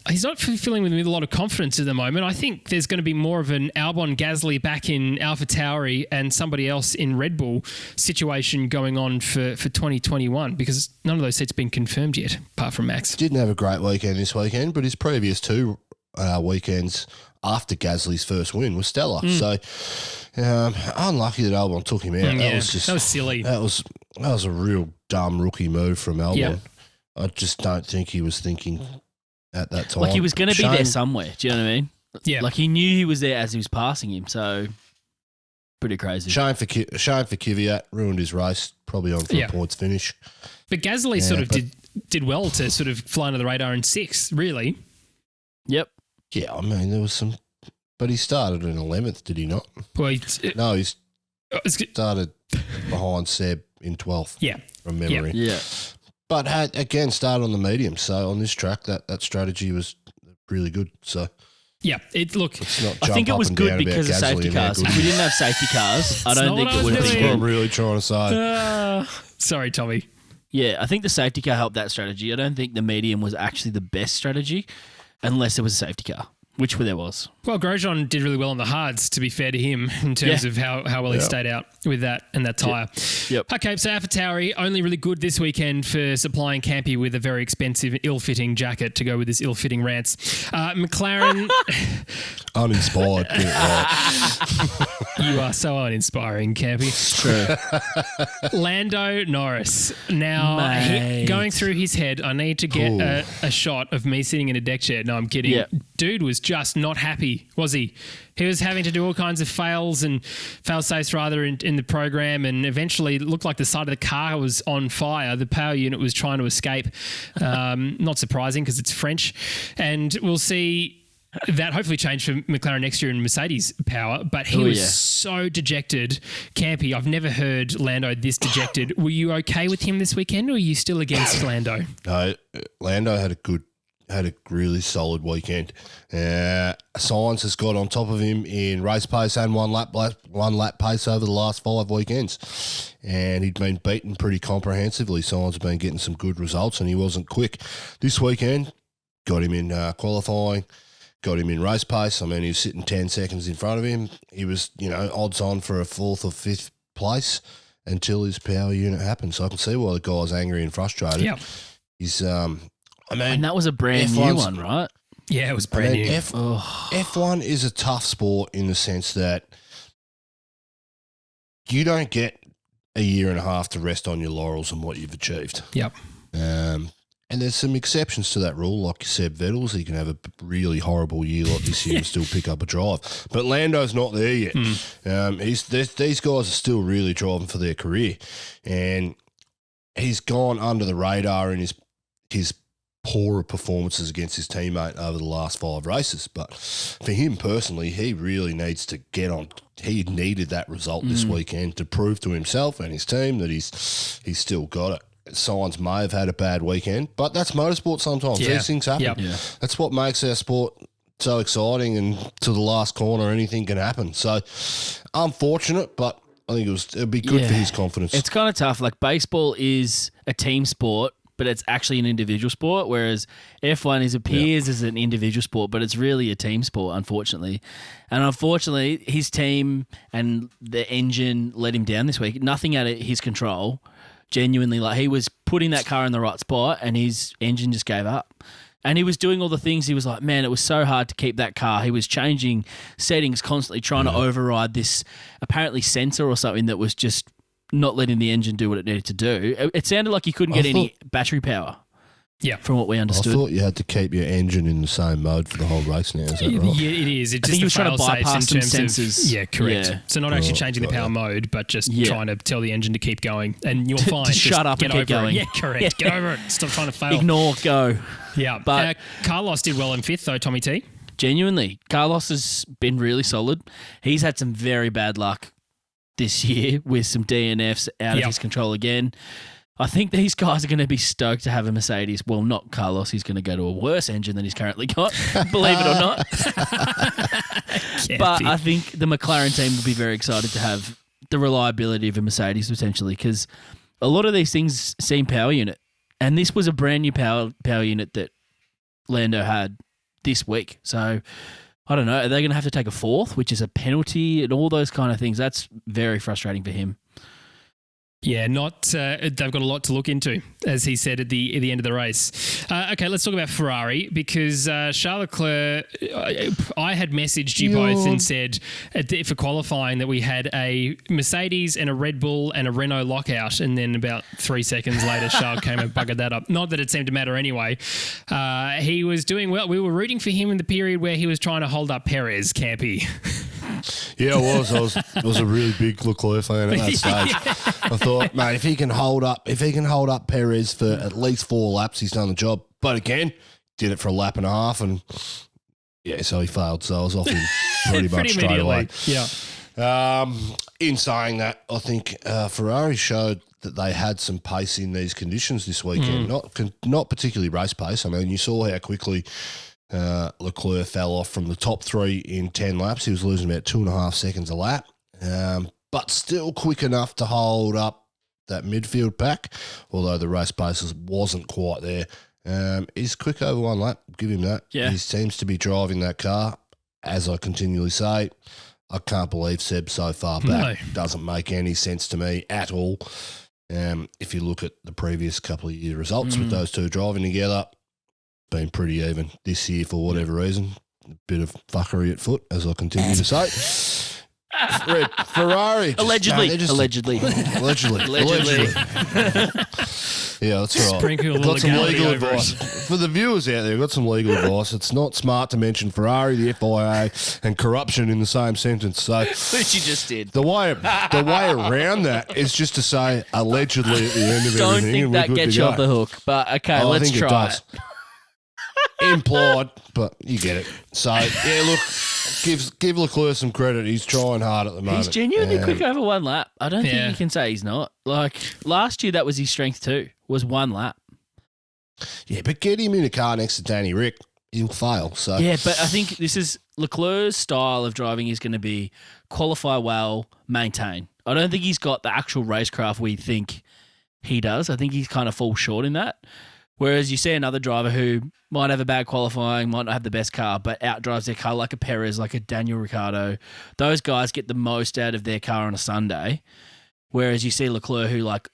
He's not filling with a lot of confidence at the moment. I think there's going to be more of an Albon Gasly back in AlphaTauri and somebody else in Red Bull situation going on for 2021, because none of those seats have been confirmed yet, apart from Max. Didn't have a great weekend this weekend, but his previous 2 weekends after Gasly's first win was stellar. So unlucky that Albon took him out. That was silly. That was a real dumb rookie move from Albon. Yep. I just don't think he was thinking at that time. Like he was going to be there somewhere. Do you know what I mean? Yeah. Like he knew he was there as he was passing him. So pretty crazy. Shame for Kvyat, ruined his race. Probably on for a points finish. But Gasly sort of did well to sort of fly under the radar in 6th, really. Yep. Yeah, I mean there was some, but he started in 11th, did he not? Well, No, he started behind Seb in 12th. Yeah. From memory. Yeah. But again, started on the medium. So on this track, that strategy was really good. So Yeah, let's not I think jump it was up and good down because of about safety Gasly and how cars. good If he we is. didn't have safety cars, I not don't think what it I would was have That's been what doing. I'm good. really trying to say. Sorry, Tommy. Yeah, I think the safety car helped that strategy. I don't think the medium was actually the best strategy unless it was a safety car, which there was. Well, Grosjean did really well on the hards, to be fair to him, in terms of how well he stayed out with that and that tyre. Yep. Okay, so AlphaTauri, only really good this weekend for supplying Campy with a very expensive, ill-fitting jacket to go with his ill-fitting rants. McLaren... Uninspired. Get it right. You are so uninspiring, Campy. True. Lando Norris. Now, Mate. going through his head, I need to get Ooh. a shot of me sitting in a deck chair. No, I'm kidding. Yeah. Dude was just not happy, was he? He was having to do all kinds of fail-safes rather in the program, and eventually it looked like the side of the car was on fire. The power unit was trying to escape. Not surprising because it's French. And we'll see that hopefully change for McLaren next year in Mercedes power, but he was so dejected. Campy, I've never heard Lando this dejected. Were you okay with him this weekend, or are you still against Lando? No, Lando had a really solid weekend. Sainz has got on top of him in race pace and one lap pace over the last 5 weekends, and he'd been beaten pretty comprehensively. Sainz had been getting some good results, and he wasn't quick. This weekend, got him in qualifying, got him in race pace. I mean, he was sitting 10 seconds in front of him. He was, odds on for a 4th or 5th place until his power unit happened. So I can see why the guy's angry and frustrated. Yeah. He's, And that was a brand new F1's one, right? Yeah, it was brand new. F1 is a tough sport in the sense that you don't get a year and a half to rest on your laurels and what you've achieved. Yep. And there's some exceptions to that rule, like Seb Vettel's. He can have a really horrible year like this year and still pick up a drive. But Lando's not there yet. These guys are still really driving for their career. And he's gone under the radar in his poorer performances against his teammate over the last 5 races. But for him personally, he really needs to get on. He needed that result this weekend to prove to himself and his team that he's still got it. Sainz may have had a bad weekend, but that's motorsport sometimes. Yeah. These things happen. Yep. Yeah. That's what makes our sport so exciting, and to the last corner, anything can happen. So, unfortunate, but I think it'd be good for his confidence. It's kind of tough. Like, baseball is a team sport, but it's actually an individual appears whereas F1 appears as an individual sport, but it's really a team sport, unfortunately. And unfortunately, his team and the engine let him down this week. Nothing out of his control. Genuinely, like, he was putting that car in the right spot and his engine just gave up. And he was doing all the things. He was like, man, it was so hard to keep that car. He was changing settings constantly, trying to override this apparently sensor or something that was just not letting the engine do what it needed to do. It sounded like he couldn't get any battery power. Yeah. From what we understood. I thought you had to keep your engine in the same mode for the whole race now. Is that right? Yeah, it is. It's I just think he was the trying to fail-safes bypass in some terms sensors. of... Yeah, correct. Yeah. So not actually changing the power mode, but just trying to tell the engine to keep going. And you're fine. Just shut up get and keep over going. It. Yeah, correct. Get over it. Stop trying to fail. Ignore, go. Yeah. But Carlos did well in 5th, though, Tommy T. Genuinely, Carlos has been really solid. He's had some very bad luck this year with some DNFs out of his control again. I think these guys are going to be stoked to have a Mercedes. Well, not Carlos. He's going to go to a worse engine than he's currently got, believe it or not. But I think the McLaren team will be very excited to have the reliability of a Mercedes potentially, because a lot of these things seem power unit. And this was a brand new power unit that Lando had this week. So I don't know. Are they going to have to take a 4th, which is a penalty and all those kind of things? That's very frustrating for him. Yeah, they've got a lot to look into, as he said at the end of the race. Okay, let's talk about Ferrari, because Charles Leclerc, I had messaged you both and said for qualifying that we had a Mercedes and a Red Bull and a Renault lockout, and then about 3 seconds later, Charles came and buggered that up. Not that it seemed to matter anyway. He was doing well. We were rooting for him in the period where he was trying to hold up Perez, Campy. Yeah, it was a really big Leclerc fan at that stage. I thought, mate, if he can hold up Perez for at least 4 laps, he's done the job. But again, did it for a lap and a half, and so he failed. So I was off him pretty much straight away. Yeah. In saying that, I think Ferrari showed that they had some pace in these conditions this weekend. Not particularly race pace. I mean, you saw how quickly Leclerc fell off from the top three in 10 laps. He was losing about 2.5 seconds a lap, but still quick enough to hold up that midfield pack, although the race pace wasn't quite there. He's quick over one lap. Give him that. Yeah. He seems to be driving that car. As I continually say, I can't believe Seb so far back. No. Doesn't make any sense to me at all. If you look at the previous couple of year results with those two driving together, been pretty even. This year, for whatever reason, a bit of fuckery at foot, as I continue to say. Ferrari. Allegedly. Allegedly. Yeah, that's right. Sprinkle Got some legality legal over advice. For the viewers out there, I've got some legal advice. It's not smart to mention Ferrari, the FIA, and corruption in the same sentence. So Which you just did. the way around that is just to say allegedly at the end of Don't everything. think and we're that good gets to you go. off the hook. But okay, Oh, I let's think try it does. Implied, but you get it. So, yeah, look, give Leclerc some credit. He's trying hard at the moment. He's genuinely quick over one lap. I don't Yeah. think you can say he's not. Like, last year, that was his strength too, was one lap. Yeah, but get him in a car next to Danny Rick, he'll fail. So Yeah, but I think this is Leclerc's style of driving is going to be qualify well, maintain. I don't think he's got the actual racecraft we think he does. I think he's kind of falls short in that. Whereas you see another driver who might have a bad qualifying, might not have the best car, but outdrives their car like a Perez, like a Daniel Ricciardo. Those guys get the most out of their car on a Sunday. Whereas you see Leclerc who like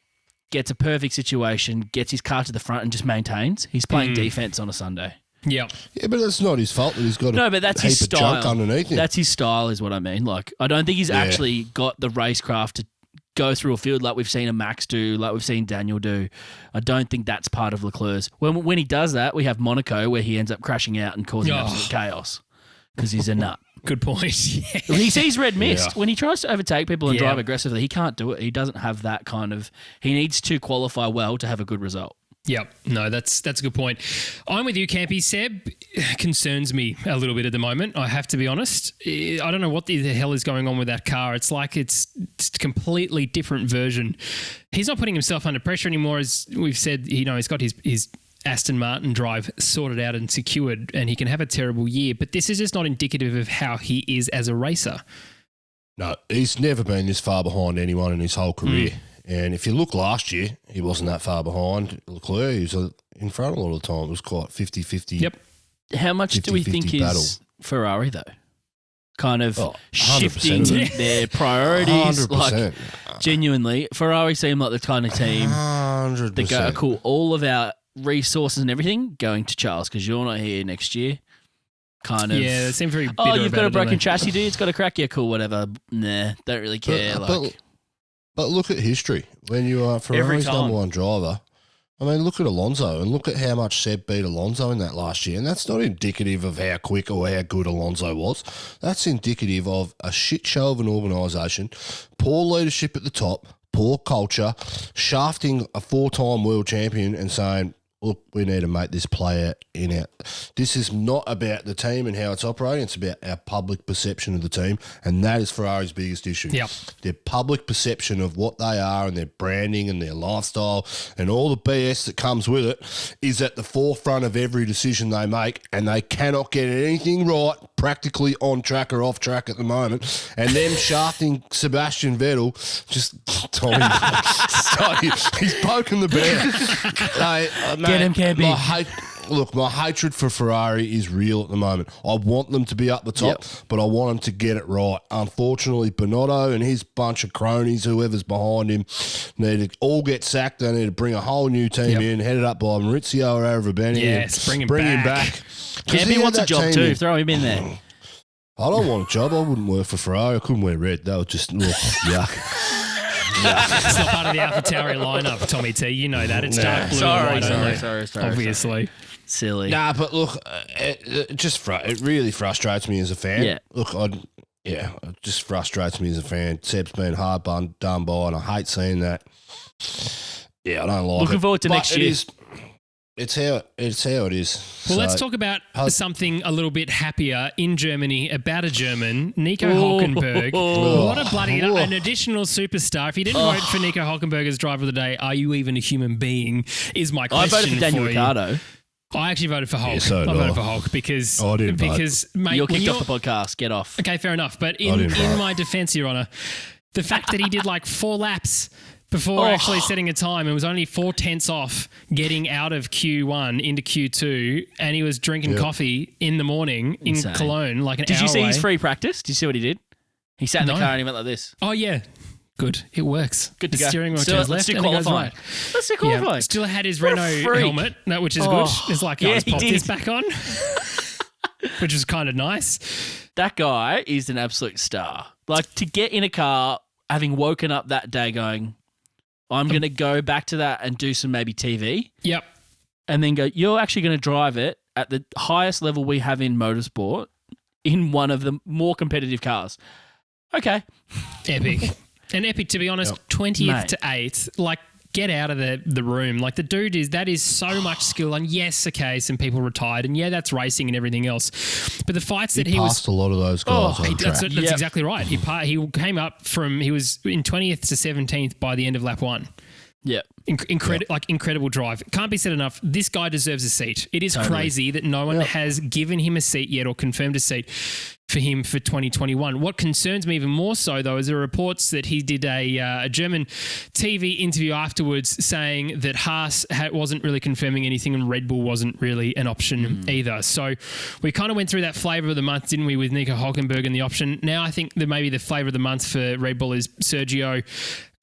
gets a perfect situation, gets his car to the front and just maintains. He's playing defense on a Sunday. Yeah. yeah, but it's not his fault that he's got No, but that's a heap his of junk style. underneath him. That's his style is what I mean. Like, I don't think he's actually got the racecraft to go through a field like we've seen a Max do, like we've seen Daniel do. I don't think that's part of Leclerc's. When he does that, we have Monaco where he ends up crashing out and causing absolute chaos because he's a nut. Good point. Yeah. He sees red mist. Yeah. When he tries to overtake people and Yeah. drive aggressively, he can't do it. He doesn't have that kind of... He needs to qualify well to have a good result. Yep. No, that's a good point. I'm with you, Campy. Seb concerns me a little bit at the moment, I have to be honest. I don't know what the hell is going on with that car. It's like it's a completely different version. He's not putting himself under pressure anymore, as we've said. He's got his Aston Martin drive sorted out and secured, and he can have a terrible year. But this is just not indicative of how he is as a racer. No, he's never been this far behind anyone in his whole career. And if you look last year, he wasn't that far behind Leclerc. He was in front a lot of the time. It was quite 50-50. Yep. How much do we 50-50 think battle. is Ferrari, though? Kind of 100% shifting of it. their priorities. 100%. Like, genuinely, Ferrari seem like the kind of team 100%. that go, cool, all of our resources and everything going to Charles because you're not here next year. Kind of. Yeah, they seem very bitter Oh, you've about got a it, don't broken they? chassis, dude. It's got a crack. Yeah, cool, whatever. Nah, don't really care. But look at history. When you are Ferrari's time. number one driver, I mean, look at Alonso and look at how much Seb beat Alonso in that last year. And that's not indicative of how quick or how good Alonso was. That's indicative of a shit show of an organisation, poor leadership at the top, poor culture, shafting a 4-time world champion and saying, look, we need to make this player in out. This is not about the team and how it's operating. It's about our public perception of the team, and that is Ferrari's biggest issue. Yep. Their public perception of what they are and their branding and their lifestyle and all the BS that comes with it is at the forefront of every decision they make, and they cannot get anything right practically on track or off track at the moment. And them shafting Sebastian Vettel, just he's poking the bear. Get him, Campy. My hatred for Ferrari is real at the moment. I want them to be up the top, but I want them to get it right. Unfortunately, Binotto and his bunch of cronies, whoever's behind him, need to all get sacked. They need to bring a whole new team in, headed up by Maurizio Arrivabene. Yes, bring him back. Campy wants a job too. Throw him in there. I don't want a job. I wouldn't work for Ferrari. I couldn't wear red. That would just, yuck. It's not part of the AlphaTauri lineup, Tommy T. You know that. It's dark blue and white only, obviously. Silly. Nah, but look, it really frustrates me as a fan. Yeah. Look, it just frustrates me as a fan. Seb's been hard done by, and I hate seeing that. Yeah, I don't like it. Looking forward to But next it year. is- It's how it is. Well, So, let's talk about something a little bit happier in Germany about a German, Nico Hulkenberg. What a bloody an additional superstar. If you didn't vote for Nico Hulkenberg as driver of the day, are you even a human being? Is my question. I voted for Daniel Ricciardo. I actually voted for Hulk. Yeah, so I voted for Hulk because mate, You're kicked off the podcast. Get off. Okay, fair enough. But in my defence, Your Honour, the fact that he did like 4 laps before actually setting a time and was only 4/10 off getting out of Q1 into Q2, and he was drinking coffee in the morning in Cologne like an hour Did you see away. his free practice? Did you see what he did? He sat in the car and he went like this. Oh, yeah. Good. It works. Good to the go. steering wheel Still, turns let's left do and it goes qualifying. right. Let's do qualifying. Yeah. Still had his What a Renault freak. helmet, which is good. It's like, let's pop he this did. back on, which is kind of nice. That guy is an absolute star. Like, to get in a car, having woken up that day going, I'm going to go back to that and do some maybe TV. Yep. And then go, you're actually going to drive it at the highest level we have in motorsport in one of the more competitive cars. Okay. Epic. And epic, to be honest, 20th to 8th. Like, get out of the room. Like, the dude that is so much skill. And yes, okay, some people retired. And yeah, that's racing and everything else. But the fights that he was. passed a lot of those guys on track. That's exactly right. He came up he was in 20th to 17th by the end of lap 1. Yeah. Incredible drive. Can't be said enough. This guy deserves a seat. It is crazy that no one has given him a seat yet or confirmed a seat for him for 2021. What concerns me even more so, though, is there are reports that he did a German TV interview afterwards saying that Haas wasn't really confirming anything and Red Bull wasn't really an option either. So we kind of went through that flavour of the month, didn't we, with Nico Hulkenberg and the option. Now I think that maybe the flavour of the month for Red Bull is Sergio.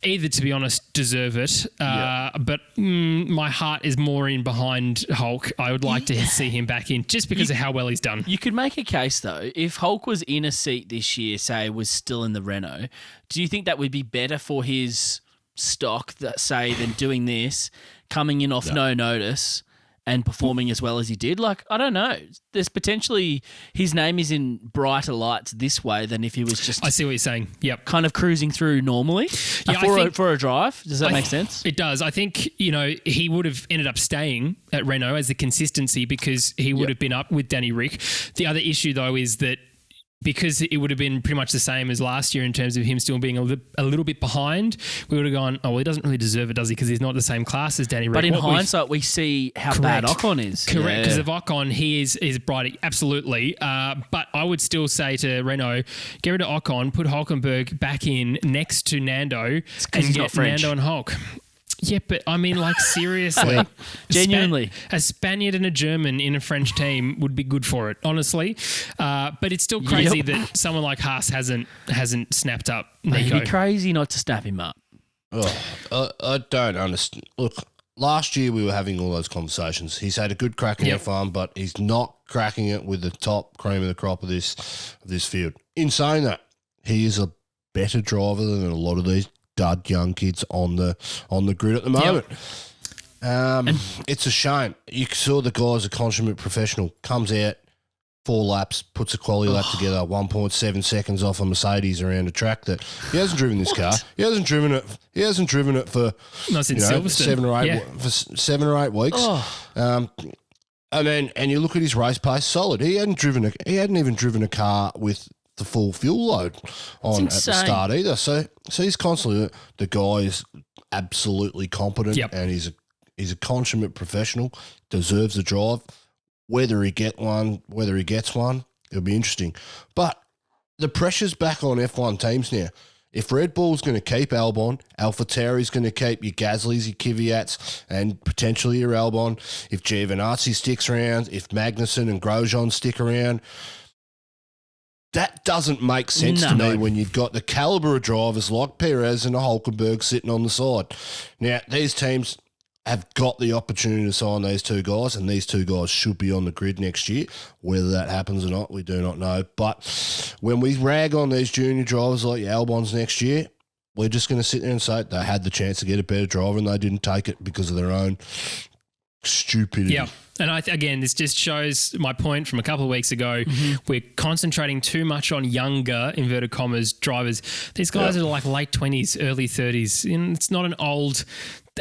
Either, to be honest, deserve it, but my heart is more in behind Hulk. I would like to see him back in just because of how well he's done. You could make a case, though, if Hulk was in a seat this year, say, was still in the Renault, do you think that would be better for his stock, than doing this, coming in off no notice and performing as well as he did? Like, I don't know. There's potentially his name is in brighter lights this way than if he was just. I see what you're saying. Yep. Kind of cruising through normally for a drive. Does that make sense? It does. I think, he would have ended up staying at Renault as the consistency because he would have been up with Danny Rick. The other issue, though, is that because it would have been pretty much the same as last year in terms of him still being a little bit behind, we would have gone, oh, well, he doesn't really deserve it, does he? Because he's not the same class as Danny Rick. But in hindsight, we see how bad Ocon is. Correct, because of Ocon, he is bright, absolutely. But I would still say to Renault, get rid of Ocon, put Hulkenberg back in next to Nando and get Nando and Hulk. Yeah, but I mean, like, seriously. Genuinely. A Spaniard and a German in a French team would be good for it, honestly. But it's still crazy that someone like Haas hasn't snapped up Nico. It'd be crazy not to snap him up. I don't understand. Look, last year we were having all those conversations. He's had a good crack in F1, but he's not cracking it with the top cream of the crop of this field. In saying that, he is a better driver than a lot of these dud young kids on the grid at the moment. It's a shame. You saw the guy's a consummate professional. Comes out 4 laps, puts a quality lap together, 1.7 seconds off a Mercedes around a track that he hasn't driven this car. He hasn't driven it for Silverstone. 7 or 8 weeks. And you look at his race pace, solid. He hadn't even driven a car with the full fuel load on at the start either. So he's constantly, the guy is absolutely competent and he's a consummate professional, deserves a drive. Whether he gets one, it'll be interesting. But the pressure's back on F1 teams now. If Red Bull's going to keep Albon, AlphaTauri's going to keep your Gaslys, your Kvyats, and potentially your Albon. If Giovinazzi sticks around, if Magnussen and Grosjean stick around, that doesn't make sense to me when you've got the calibre of drivers like Perez and a Hulkenberg sitting on the side. Now, these teams have got the opportunity to sign these 2 guys, and these 2 guys should be on the grid next year. Whether that happens or not, we do not know. But when we rag on these junior drivers like your Albons next year, we're just going to sit there and say they had the chance to get a better driver and they didn't take it because of their own stupidity. Yeah. And again, this just shows my point from a couple of weeks ago. We're concentrating too much on younger, inverted commas, drivers. These guys are like late 20s, early 30s. And it's not an old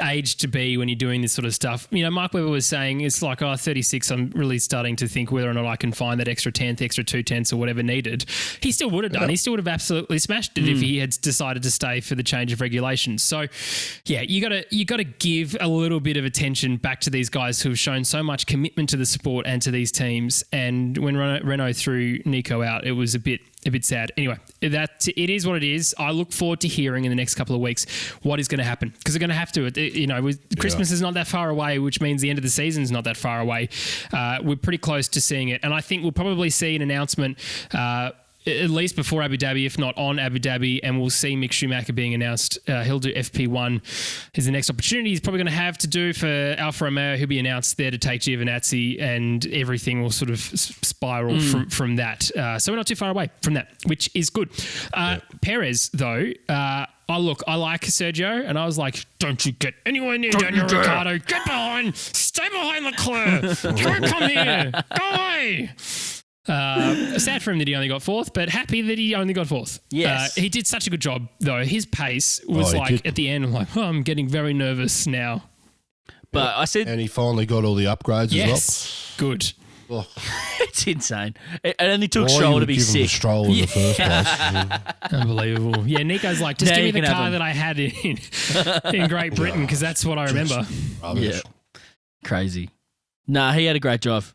age to be when you're doing this sort of stuff. You know, Mark Webber was saying it's like, 36, I'm really starting to think whether or not I can find that extra 10th, extra 2 tenths or whatever needed. He still would have done. He still would have absolutely smashed it if he had decided to stay for the change of regulations. So, yeah, you got to give a little bit of attention back to these guys who have shown so much commitment to the sport and to these teams. And when Renault threw Nico out, it was a bit sad. Anyway, it is what it is. I look forward to hearing in the next couple of weeks what is going to happen, because they're going to have to. Christmas is not that far away, which means the end of the season is not that far away. We're pretty close to seeing it, and I think we'll probably see an announcement at least before Abu Dhabi, if not on Abu Dhabi, and we'll see Mick Schumacher being announced. He'll do FP1 is the next opportunity he's probably going to have to do for Alfa Romeo. He'll be announced there to take Giovinazzi, and everything will sort of spiral from that. So we're not too far away from that, which is good. Perez, though, I like Sergio, and I was like, don't you get anywhere near Daniel Ricciardo. Get behind. Stay behind Leclerc. Don't come here. Go away. Sad for him that he only got fourth, but happy that he only got fourth. Yes. He did such a good job, though. His pace was at the end, I'm like, I'm getting very nervous now. But I said... And he finally got all the upgrades as well. Good. Oh. It's insane. It only took Stroll to be sick. Him Stroll in the first place. Unbelievable. Yeah, Nico's like, just give me the car that I had in Great Britain, because that's what I remember. Rubbish. Yeah. Crazy. Nah, he had a great drive.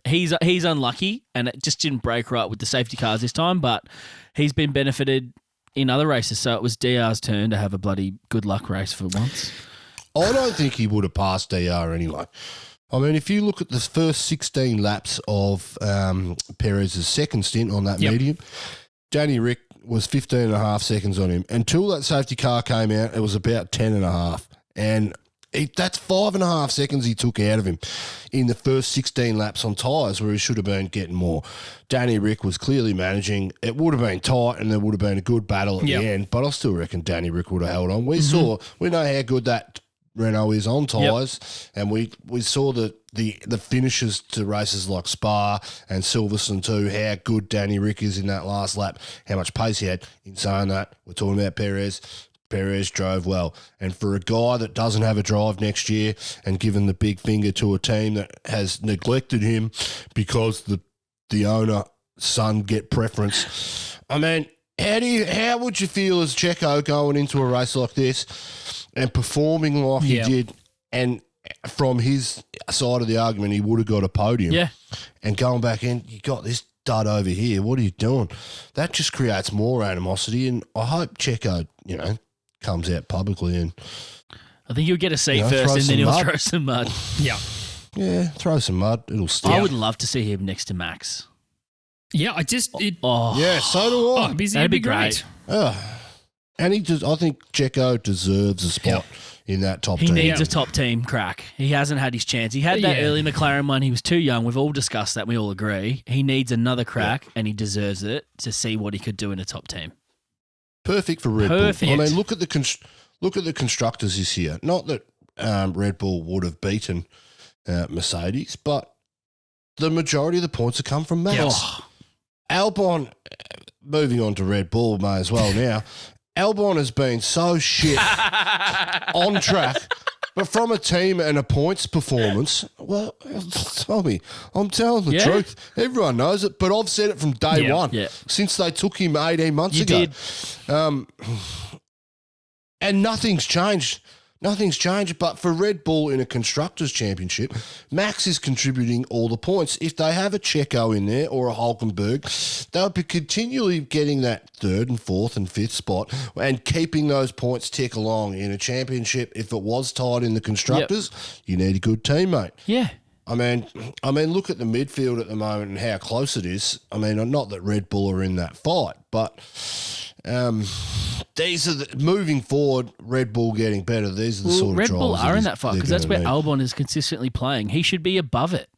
He's unlucky, and it just didn't break right with the safety cars this time, but he's been benefited in other races, so it was DR's turn to have a bloody good luck race for once. I don't think he would have passed DR anyway. I mean, if you look at the first 16 laps of Perez's second stint on that medium, Danny Rick was 15 and a half seconds on him. Until that safety car came out, it was about 10 and a half. And that's 5.5 seconds he took out of him in the first 16 laps on tyres, where he should have been getting more. Danny Rick was clearly managing. It would have been tight, and there would have been a good battle at the end, but I still reckon Danny Rick would have held on. We know how good that Renault is on tyres, and we saw the finishes to races like Spa and Silverstone too, how good Danny Rick is in that last lap, how much pace he had. In saying that, we're talking about Perez. Perez drove well. And for a guy that doesn't have a drive next year and given the big finger to a team that has neglected him because the owner, son, get preference, I mean, how would you feel as Checo going into a race like this and performing like he did, and from his side of the argument, he would have got a podium. Yeah. And going back in, you got this dud over here. What are you doing? That just creates more animosity, and I hope Checo, comes out publicly and... I think you'll get a seat first, and then he'll throw some mud. Yeah. Yeah, throw some mud. It'll stick. I would love to see him next to Max. Yeah, yeah, so do I. That'd be great. And I think Checo deserves a spot in that top team. team. He needs a top team crack. He hasn't had his chance. He had that early McLaren one. He was too young. We've all discussed that. We all agree. He needs another crack, and he deserves it to see what he could do in a top team. Perfect for Red Bull. I mean, look at the constructors this year. Not that Red Bull would have beaten Mercedes, but the majority of the points have come from Max. Yes. Albon, moving on to Red Bull, may as well now. Albon has been so shit on track, but from a team and a points performance, well, Tommy, I'm telling the truth. Everyone knows it, but I've said it from day one, since they took him 18 months ago. Did. And nothing's changed. Nothing's changed, but for Red Bull in a Constructors' Championship, Max is contributing all the points. If they have a Checo in there or a Hulkenberg, they'll be continually getting that third and fourth and fifth spot and keeping those points tick along in a championship. If it was tied in the Constructors, you need a good teammate. Yeah. I mean, look at the midfield at the moment and how close it is. I mean, not that Red Bull are in that fight, but... these are moving forward. Red Bull getting better. These are the sort of Red drivers Bull are in that fight because that's where Albon is consistently playing. He should be above it.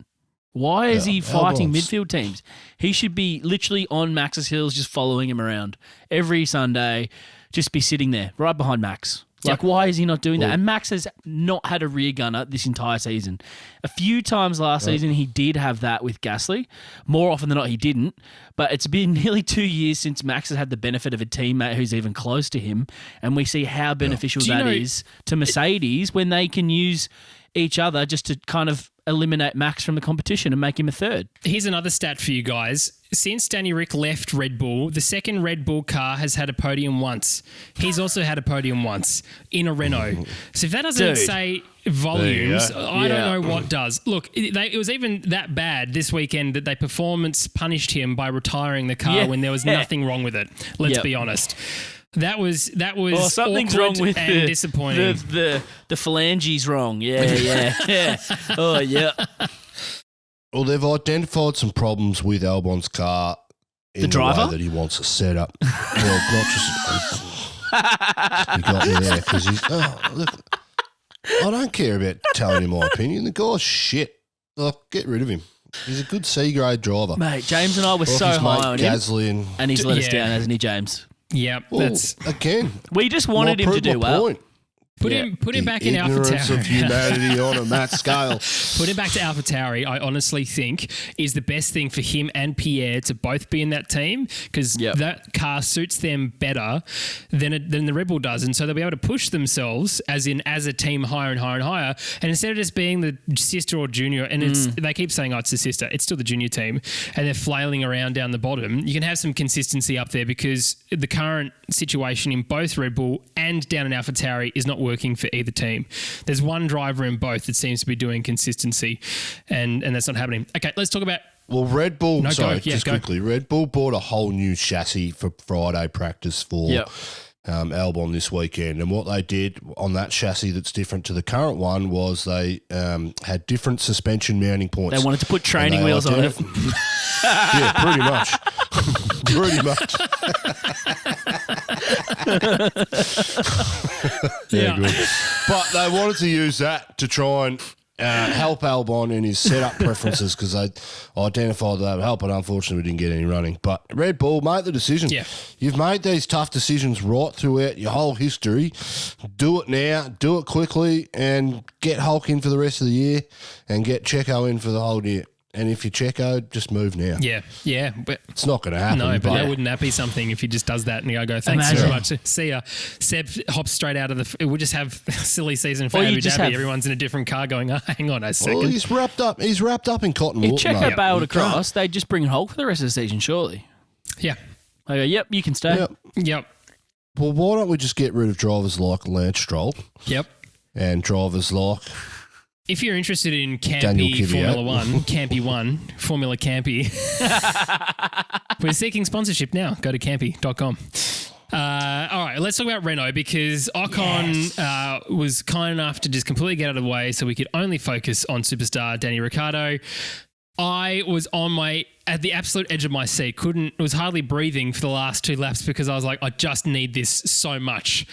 Why is he fighting midfield teams? He should be literally on Max's heels, just following him around every Sunday. Just be sitting there right behind Max. Like, why is he not doing that? And Max has not had a rear gunner this entire season. A few times last season he did have that with Gasly. More often than not, he didn't. But it's been nearly 2 years since Max has had the benefit of a teammate who's even close to him. And we see how beneficial that is to Mercedes when they can use each other just to kind of eliminate Max from the competition and make him a third. Here's another stat for you guys. Since Danny Rick left Red Bull, the second Red Bull car has had a podium once. He's also had a podium once in a Renault. So if that doesn't say volumes, I don't know what does. Look, it was even that bad this weekend that they performance punished him by retiring the car when there was nothing wrong with it. Let's be honest. That was something's wrong with and disappointing. The phalanges wrong. Yeah. Oh, yeah. Well, they've identified some problems with Albon's car in the driver way that he wants it set up. Well, not just he got me there because he's. Oh, look, I don't care about telling you my opinion. The guy's shit. Like, get rid of him. He's a good C grade driver, mate. James and I were so high on him, and he's let us down, hasn't he, James? Yeah, that's again. We just wanted him to do well. Point. Put him back in Ignorance AlphaTauri. of humanity on a math scale. Put him back to AlphaTauri, I honestly think, is the best thing for him and Pierre to both be in that team because that car suits them better than the Red Bull does. And so they'll be able to push themselves as a team higher and higher and higher. And instead of just being the sister or junior, and they keep saying, it's the sister, it's still the junior team, and they're flailing around down the bottom, you can have some consistency up there because the current situation in both Red Bull and down in AlphaTauri is not working for either team. There's one driver in both that seems to be doing consistency, and that's not happening. Okay, let's talk about... Well, Red Bull... quickly. Red Bull bought a whole new chassis for Friday practice for Albon this weekend, and what they did on that chassis that's different to the current one was they had different suspension mounting points. They wanted to put training wheels on it. Yeah, pretty much. Pretty much. Good. But they wanted to use that to try and help Albon in his setup preferences because they identified that would help, but unfortunately we didn't get any running. But Red Bull, make the decision. Yeah. You've made these tough decisions right throughout your whole history. Do it now, do it quickly, and get Hulk in for the rest of the year and get Checo in for the whole year. And if you're Checo, just move now. Yeah. But it's not going to happen. No, but wouldn't that be something if he just does that and you go, thanks very much. See ya. Seb hops straight out of the... We'll just have a silly season for Abu Dhabi. Everyone's in a different car going, hang on a second. Well, he's wrapped up in cotton wool. If Checo bailed across, they'd just bring Hulk for the rest of the season, surely. Yeah. I go, yep, you can stay. Yep. Well, why don't we just get rid of drivers like Lance Stroll? Yep. And drivers like... If you're interested in Campy Formula One, Campy One, Formula Campy, we're seeking sponsorship now. Go to campy.com. All right, let's talk about Renault because Ocon was kind enough to just completely get out of the way so we could only focus on superstar Daniel Ricciardo. I was at the absolute edge of my seat, was hardly breathing for the last 2 laps because I was like, I just need this so much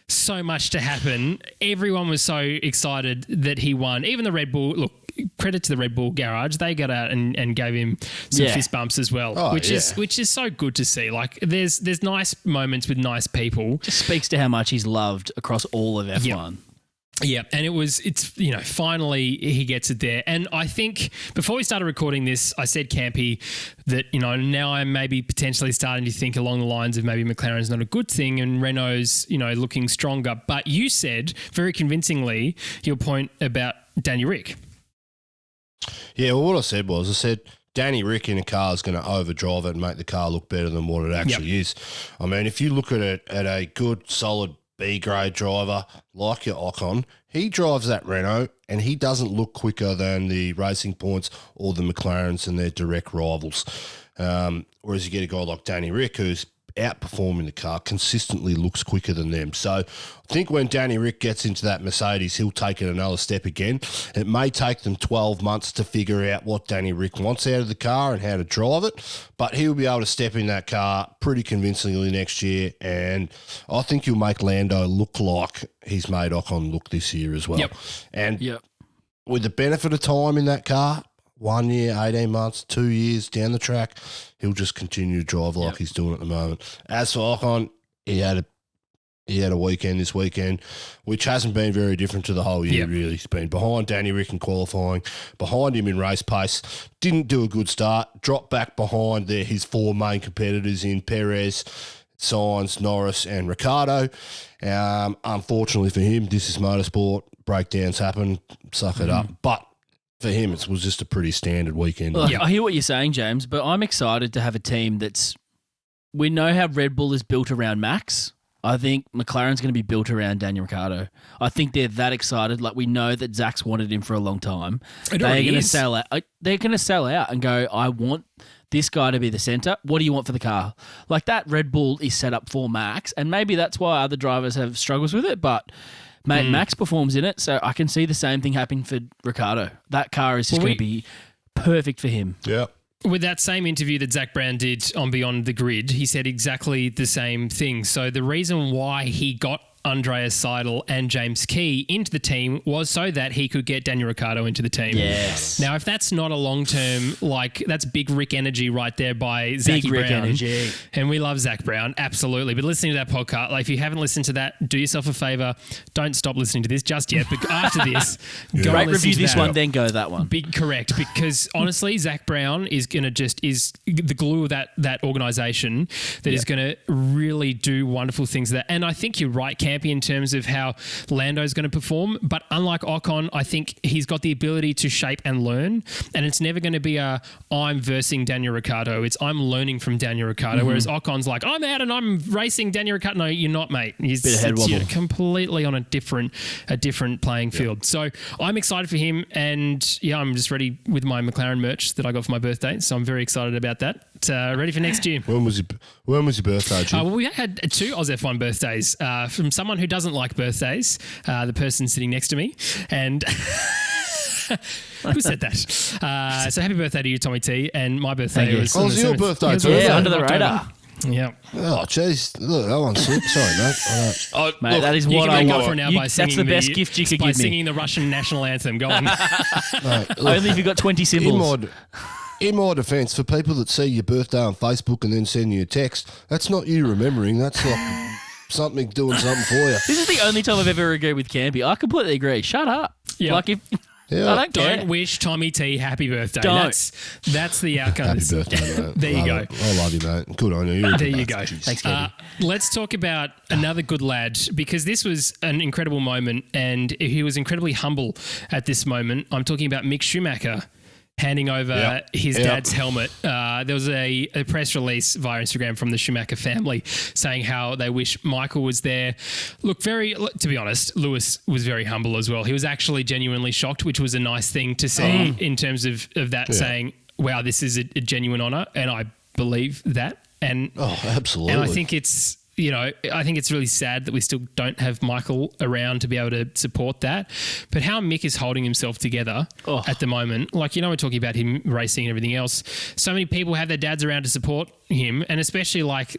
to happen. Everyone was so excited that he won. Even the Red Bull, look, credit to the Red Bull garage. They got out and gave him some fist bumps as well, which is so good to see. Like there's nice moments with nice people. Just speaks to how much he's loved across all of F1. Yeah, and it's finally he gets it there. And I think before we started recording this, I said, Campy, that, now I'm maybe potentially starting to think along the lines of maybe McLaren's not a good thing and Renault's, looking stronger. But you said very convincingly your point about Danny Rick. Yeah, well, what I said Danny Rick in a car is going to overdrive it and make the car look better than what it actually is. I mean, if you look at it at a good, solid B-grade driver like your Ocon, he drives that Renault and he doesn't look quicker than the Racing Points or the McLarens and their direct rivals. Whereas you get a guy like Danny Rick who's outperforming the car, consistently looks quicker than them. So I think when Danny Rick gets into that Mercedes, he'll take it another step again. It may take them 12 months to figure out what Danny Rick wants out of the car and how to drive it, but he'll be able to step in that car pretty convincingly next year, and I think he'll make Lando look like he's made Ocon look this year as well. And with the benefit of time in that car, 1 year, 18 months, 2 years down the track, he'll just continue to drive like he's doing at the moment. As for Ocon, he had he had a weekend this weekend, which hasn't been very different to the whole year, really. He's been behind Danny Rick in qualifying, behind him in race pace, didn't do a good start, dropped back behind his four main competitors in Perez, Sainz, Norris and Ricciardo. Unfortunately for him, this is motorsport. Breakdowns happen, suck it up. But for him, it was just a pretty standard weekend. Look, I hear what you're saying, James, but I'm excited to have a team we know how Red Bull is built around Max. I think McLaren's going to be built around Daniel Ricciardo. I think they're that excited. Like, we know that Zach's wanted him for a long time. They're going to sell out. They're going to sell out and go, I want this guy to be the centre. What do you want for the car? Like, that Red Bull is set up for Max, and maybe that's why other drivers have struggles with it, but mate, Max performs in it, so I can see the same thing happening for Ricciardo. That car is just going to be perfect for him. Yeah. With that same interview that Zach Brown did on Beyond the Grid, he said exactly the same thing. So the reason why he got Andreas Seidel and James Key into the team was so that he could get Daniel Ricciardo into the team. Yes. Now, if that's not a long-term, that's big Rick energy right there by Zach Brown. Big Rick energy. And we love Zach Brown, absolutely. But listening to that podcast, if you haven't listened to that, do yourself a favour. Don't stop listening to this just yet. But after this, go Rate and listen review to this that. one, then go that one. Correct, because honestly, Zach Brown is going to is the glue of that organisation that is going to really do wonderful things there. And I think you're right, Campy, in terms of how Lando's going to perform. But unlike Ocon, I think he's got the ability to shape and learn. And it's never going to be I'm versing Daniel Ricciardo. It's I'm learning from Daniel Ricciardo. Whereas Ocon's like, I'm out and I'm racing Daniel Ricciardo. No, you're not, mate. Bit of head wobble. You're completely on a different playing field. So I'm excited for him. And yeah, I'm just ready with my McLaren merch that I got for my birthday. So I'm very excited about that. Ready for next year. When was your birthday, Jim? Well, we had two Oz F1 birthdays from someone who doesn't like birthdays, the person sitting next to me. And who said that? So happy birthday to you, Tommy T. And my birthday was... Oh, it was your birthday too? Yeah, under the radar. Yeah. Oh, jeez. Look, that one's sick. Sorry, mate. Mate, that is You what can I make up want. for it now by singing That's the best gift you could by give me. singing the Russian national anthem. Go on. Mate, look, Only if you've got 20 symbols. in my defence, for people that see your birthday on Facebook and then send you a text, that's not you remembering. That's like something doing something for you. This is the only time I've ever agreed with Campy. I completely agree. Shut up. Yeah. Like, if... Yeah. I don't care. Don't wish Tommy T happy birthday. Don't. That's the outcome. Happy birthday, mate. There you go. I love you, mate. Good on you. You're a There good you mate. go. Thanks, Campy. Let's talk about another good lad, because this was an incredible moment and he was incredibly humble at this moment. I'm talking about Mick Schumacher handing over his dad's helmet. There was a press release via Instagram from the Schumacher family saying how they wish Michael was there. Look, to be honest, Lewis was very humble as well. He was actually genuinely shocked, which was a nice thing to see in terms of that saying, wow, this is a genuine honour. And I believe that. And absolutely. And I think it's... I think it's really sad that we still don't have Michael around to be able to support that. But how Mick is holding himself together at the moment, we're talking about him racing and everything else. So many people have their dads around to support him, and especially like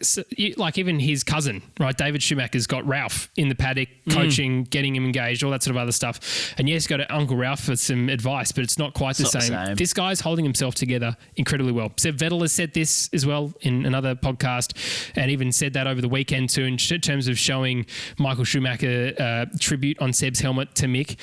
even his cousin, right? David Schumacher's got Ralph in the paddock coaching, getting him engaged, all that sort of other stuff. And yes, go to Uncle Ralph for some advice, but it's not quite the same. This guy's holding himself together incredibly well. Seb Vettel has said this as well in another podcast, and even said that over the weekend too, in terms of showing Michael Schumacher tribute on Seb's helmet to Mick.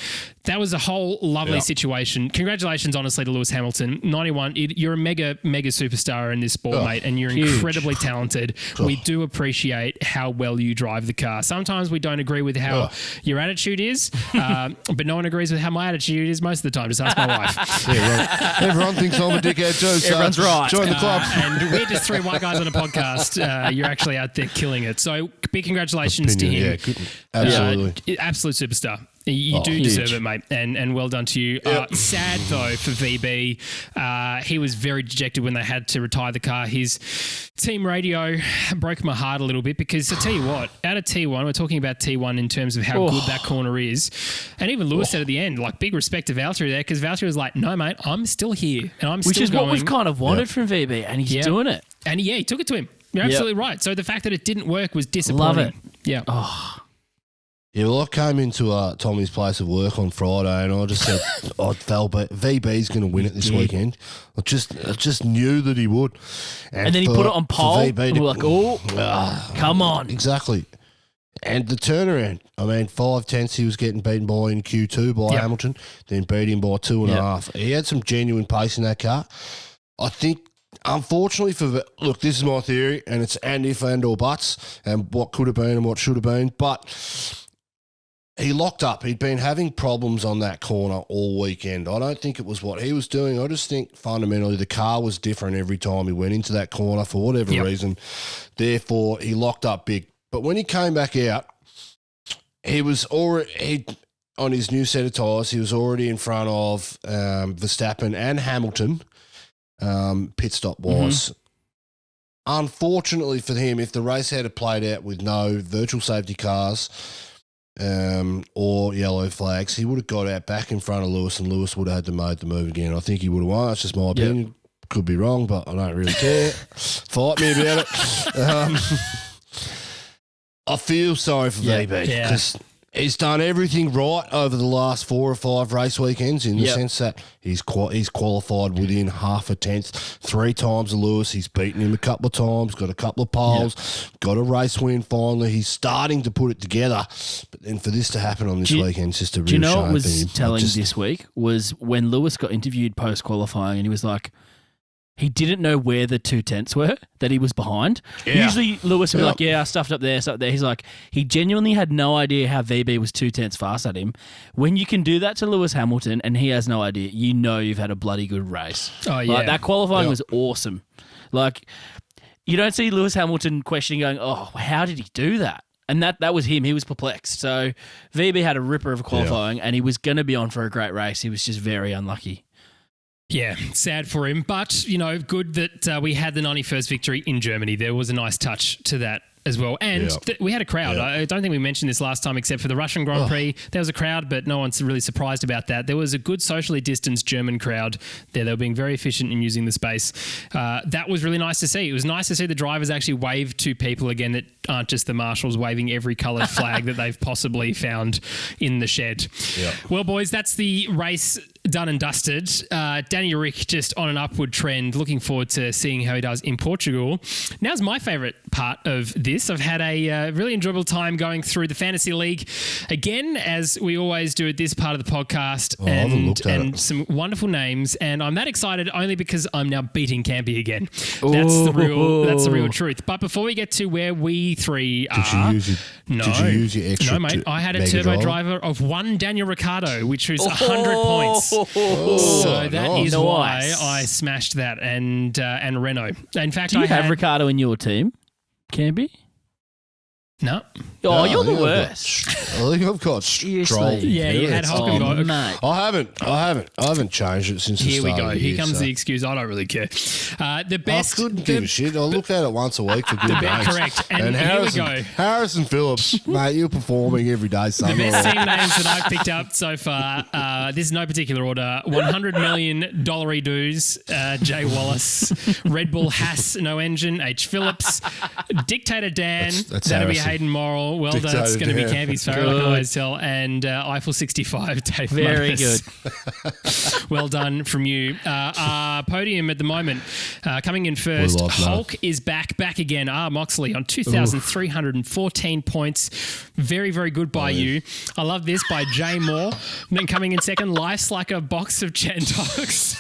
That was a whole lovely situation. Congratulations, honestly, to Lewis Hamilton. 91, you're a mega, mega superstar in this sport, mate, and you're incredibly talented. We do appreciate how well you drive the car. Sometimes we don't agree with how your attitude is, but no one agrees with how my attitude is most of the time. Just ask my wife. Everyone thinks I'm a dickhead too, so Everyone's right. join the club. And we're just three white guys on a podcast. You're actually out there killing it. So big congratulations to him. Absolutely. Absolute superstar. You do deserve it, mate, and well done to you. Sad, though, for VB. He was very dejected when they had to retire the car. His team radio broke my heart a little bit, because I tell you what, out of T1, we're talking about T1 in terms of how good that corner is. And even Lewis said at the end, big respect to Valtteri there, because Valtteri was like, no, mate, I'm still here, and I'm still going. Which is what we've kind of wanted from VB, and he's doing it. And he took it to him. You're absolutely right. So the fact that it didn't work was disappointing. Love it. Yeah. Yeah, well, I came into Tommy's place of work on Friday, and I just said, VB's going to win it this weekend. I just knew that he would. And then he put it on pole, and we're like, come on. Exactly. And the turnaround, I mean, 5/10 he was getting beaten by in Q2 by Hamilton, then beat him by 2.5. He had some genuine pace in that car. I think, unfortunately look, this is my theory, and it's and if and or buts, and what could have been and what should have been, but he locked up. He'd been having problems on that corner all weekend. I don't think it was what he was doing. I just think fundamentally the car was different every time he went into that corner for whatever reason. Therefore, he locked up big. But when he came back out, he was already on his new set of tyres. He was already in front of Verstappen and Hamilton, pit stop wise. Unfortunately for him, if the race had played out with no virtual safety cars or yellow flags, he would have got out back in front of Lewis, and Lewis would have had to make the move again. I think he would have won. That's just my opinion. Could be wrong, but I don't really care. Fight me about it. I feel sorry for VB because he's done everything right over the last 4 or 5 race weekends in the sense that he's qualified within half a tenth 3 times of Lewis. He's beaten him a couple of times, got a couple of poles, got a race win finally. He's starting to put it together. But then for this to happen on this weekend, it's just a real shame. Do you know what was telling this week was when Lewis got interviewed post-qualifying and he was like, he didn't know where the 2/10 were that he was behind. Yeah. Usually Lewis would be like, I stuffed up there, stuffed there. He's like, he genuinely had no idea how VB was 2/10 fast at him. When you can do that to Lewis Hamilton and he has no idea, you know you've had a bloody good race. Oh, yeah. Like, that qualifying was awesome. Like, you don't see Lewis Hamilton questioning going, oh, how did he do that? And that was him. He was perplexed. So VB had a ripper of qualifying and he was going to be on for a great race. He was just very unlucky. Yeah, sad for him, but, good that we had the 91st victory in Germany. There was a nice touch to that as well. And we had a crowd. I don't think we mentioned this last time except for the Russian Grand Prix. There was a crowd, but no one's really surprised about that. There was a good socially distanced German crowd there. They were being very efficient in using the space. That was really nice to see. It was nice to see the drivers actually wave to people again that aren't just the marshals waving every coloured flag that they've possibly found in the shed. Yep. Well, boys, that's the race done and dusted. Daniel Rick just on an upward trend. Looking forward to seeing how he does in Portugal. Now's my favourite part of this. I've had a really enjoyable time going through the Fantasy League again, as we always do at this part of the podcast, and some wonderful names. And I'm that excited only because I'm now beating Campy again. That's the real truth. But before we get to where we three are, did you use your extra? No, mate. I had a turbo driver of 1 Daniel Ricciardo, which was 100 points. So that is why I smashed that and Renault. In fact, do you have Ricciardo in your team, Campy? No. Oh, you're the worst. I think I've got Stroll. Yeah, you had Hulkenberg. I haven't changed it since the start. Here we go. Here comes so. the excuse. I don't really care. The best. I couldn't give a shit. I look at it once a week for good games. Correct. And here we go. Harrison Phillips, mate, you're performing every day. The best team names that I've picked up so far. This is no particular order. $100 million dues. Jay Wallace. Red Bull Haas, no engine. H. Phillips. Dictator Dan. That'll be Hayden Morrill. Well done. It's going to be Campy's favourite, I can always tell. And Eiffel 65, Dave Very good. Well done from you. Our podium at the moment, coming in first, Hulk is back again. Moxley on 2,314 points. Very, very good by you. I love this by Jay Moore. And then coming in second, Life's Like a Box of Chentox.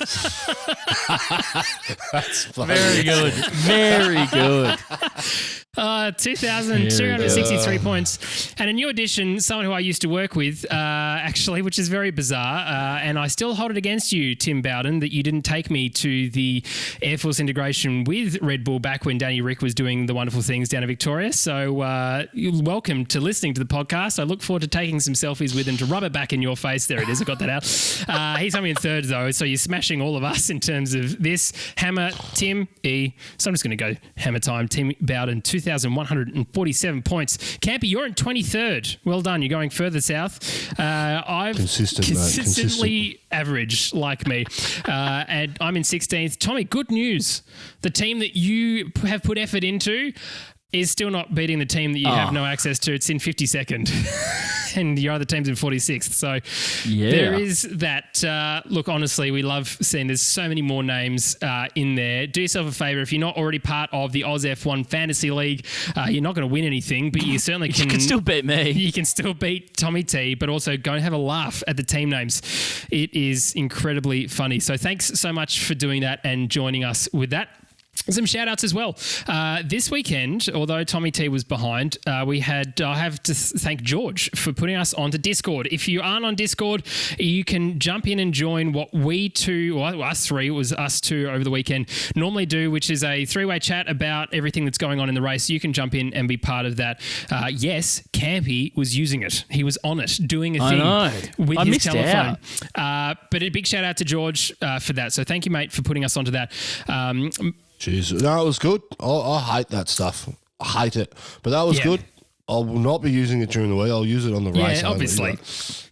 That's funny. Very good. Very good. 2,263 points. And a new addition, someone who I used to work with, actually, which is very bizarre. And I still hold it against you, Tim Bowden, that you didn't take me to the Air Force integration with Red Bull back when Danny Rick was doing the wonderful things down in Victoria. So you're welcome to listening to the podcast. I look forward to taking some selfies with him to rub it back in your face. There it is. I got that out. He's only in third, though. So you're smashing all of us in terms of this. Hammer, Tim, E. So I'm just going to go hammer time. Tim Bowden, 2,147 points. Campy, you're in 23rd. Well done. You're going further south. I've consistently average like me. And I'm in 16th. Tommy, good news. The team that you have put effort into is still not beating the team that you have no access to. It's in 52nd. And your other team's in 46th. So there is that. Look, honestly, we love seeing there's so many more names in there. Do yourself a favour. If you're not already part of the Oz F1 Fantasy League, you're not going to win anything, but you certainly can. You can still beat me. You can still beat Tommy T, but also go and have a laugh at the team names. It is incredibly funny. So thanks so much for doing that and joining us with that. Some shout outs as well. This weekend, although Tommy T was behind, I have to thank George for putting us onto Discord. If you aren't on Discord, you can jump in and join what us two over the weekend normally do, which is a 3-way chat about everything that's going on in the race. You can jump in and be part of that. Yes, Campy was using it. He was on it, doing a thing with his telephone. But a big shout out to George for that. So thank you, mate, for putting us onto that. Jesus. No, it was good. I hate that stuff. I hate it. But that was good. I will not be using it during the week. I'll use it on the race. Yeah, obviously.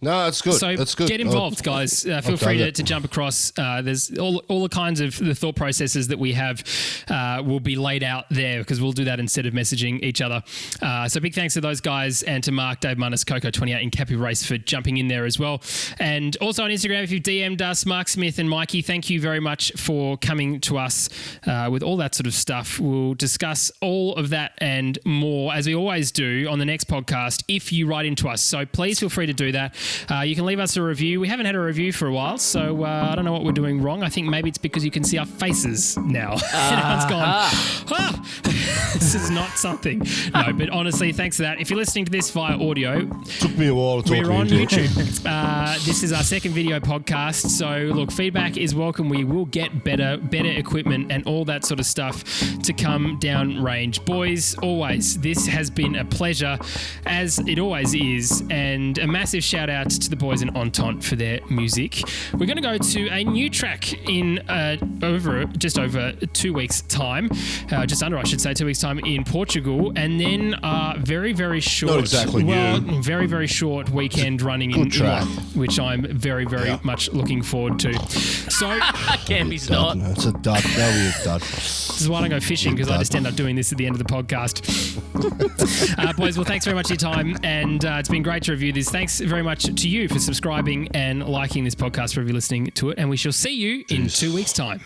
No, it's good. So it's good. Get involved, guys. Feel free to jump across. There's all the kinds of the thought processes that we have will be laid out there because we'll do that instead of messaging each other. So big thanks to those guys and to Mark, Dave Munnis, Coco28 and Cappy Race for jumping in there as well. And also on Instagram, if you've DM'd us, Mark Smith and Mikey, thank you very much for coming to us with all that sort of stuff. We'll discuss all of that and more, as we always do, on the next podcast if you write into us. So please feel free to do that. You can leave us a review. We haven't had a review for a while, so I don't know what we're doing wrong. I think maybe it's because you can see our faces now. Everyone's gone, this is not something. No, but honestly, thanks for that. If you're listening to this via audio, took me a while to talk. We're on YouTube. This is our second video podcast. So look, feedback is welcome. We will get better equipment and all that sort of stuff to come down range. Boys, always, this has been a pleasure, as it always is, and a massive shout out to the boys in Entente for their music. We're going to go to a new track in just over 2 weeks' time, just under, I should say, 2 weeks' time in Portugal, and then very, very short, not exactly very, very short weekend running in Imola, which I'm very, very much looking forward to. So, Campy's not. It's a dud. That'll be a dud. This is why I don't go fishing, because I just end up doing this at the end of the podcast. Boys, well, thanks very much for your time, and it's been great to review this. Thanks very much to you for subscribing and liking this podcast, for listening to it, and we shall see you in 2 weeks' time.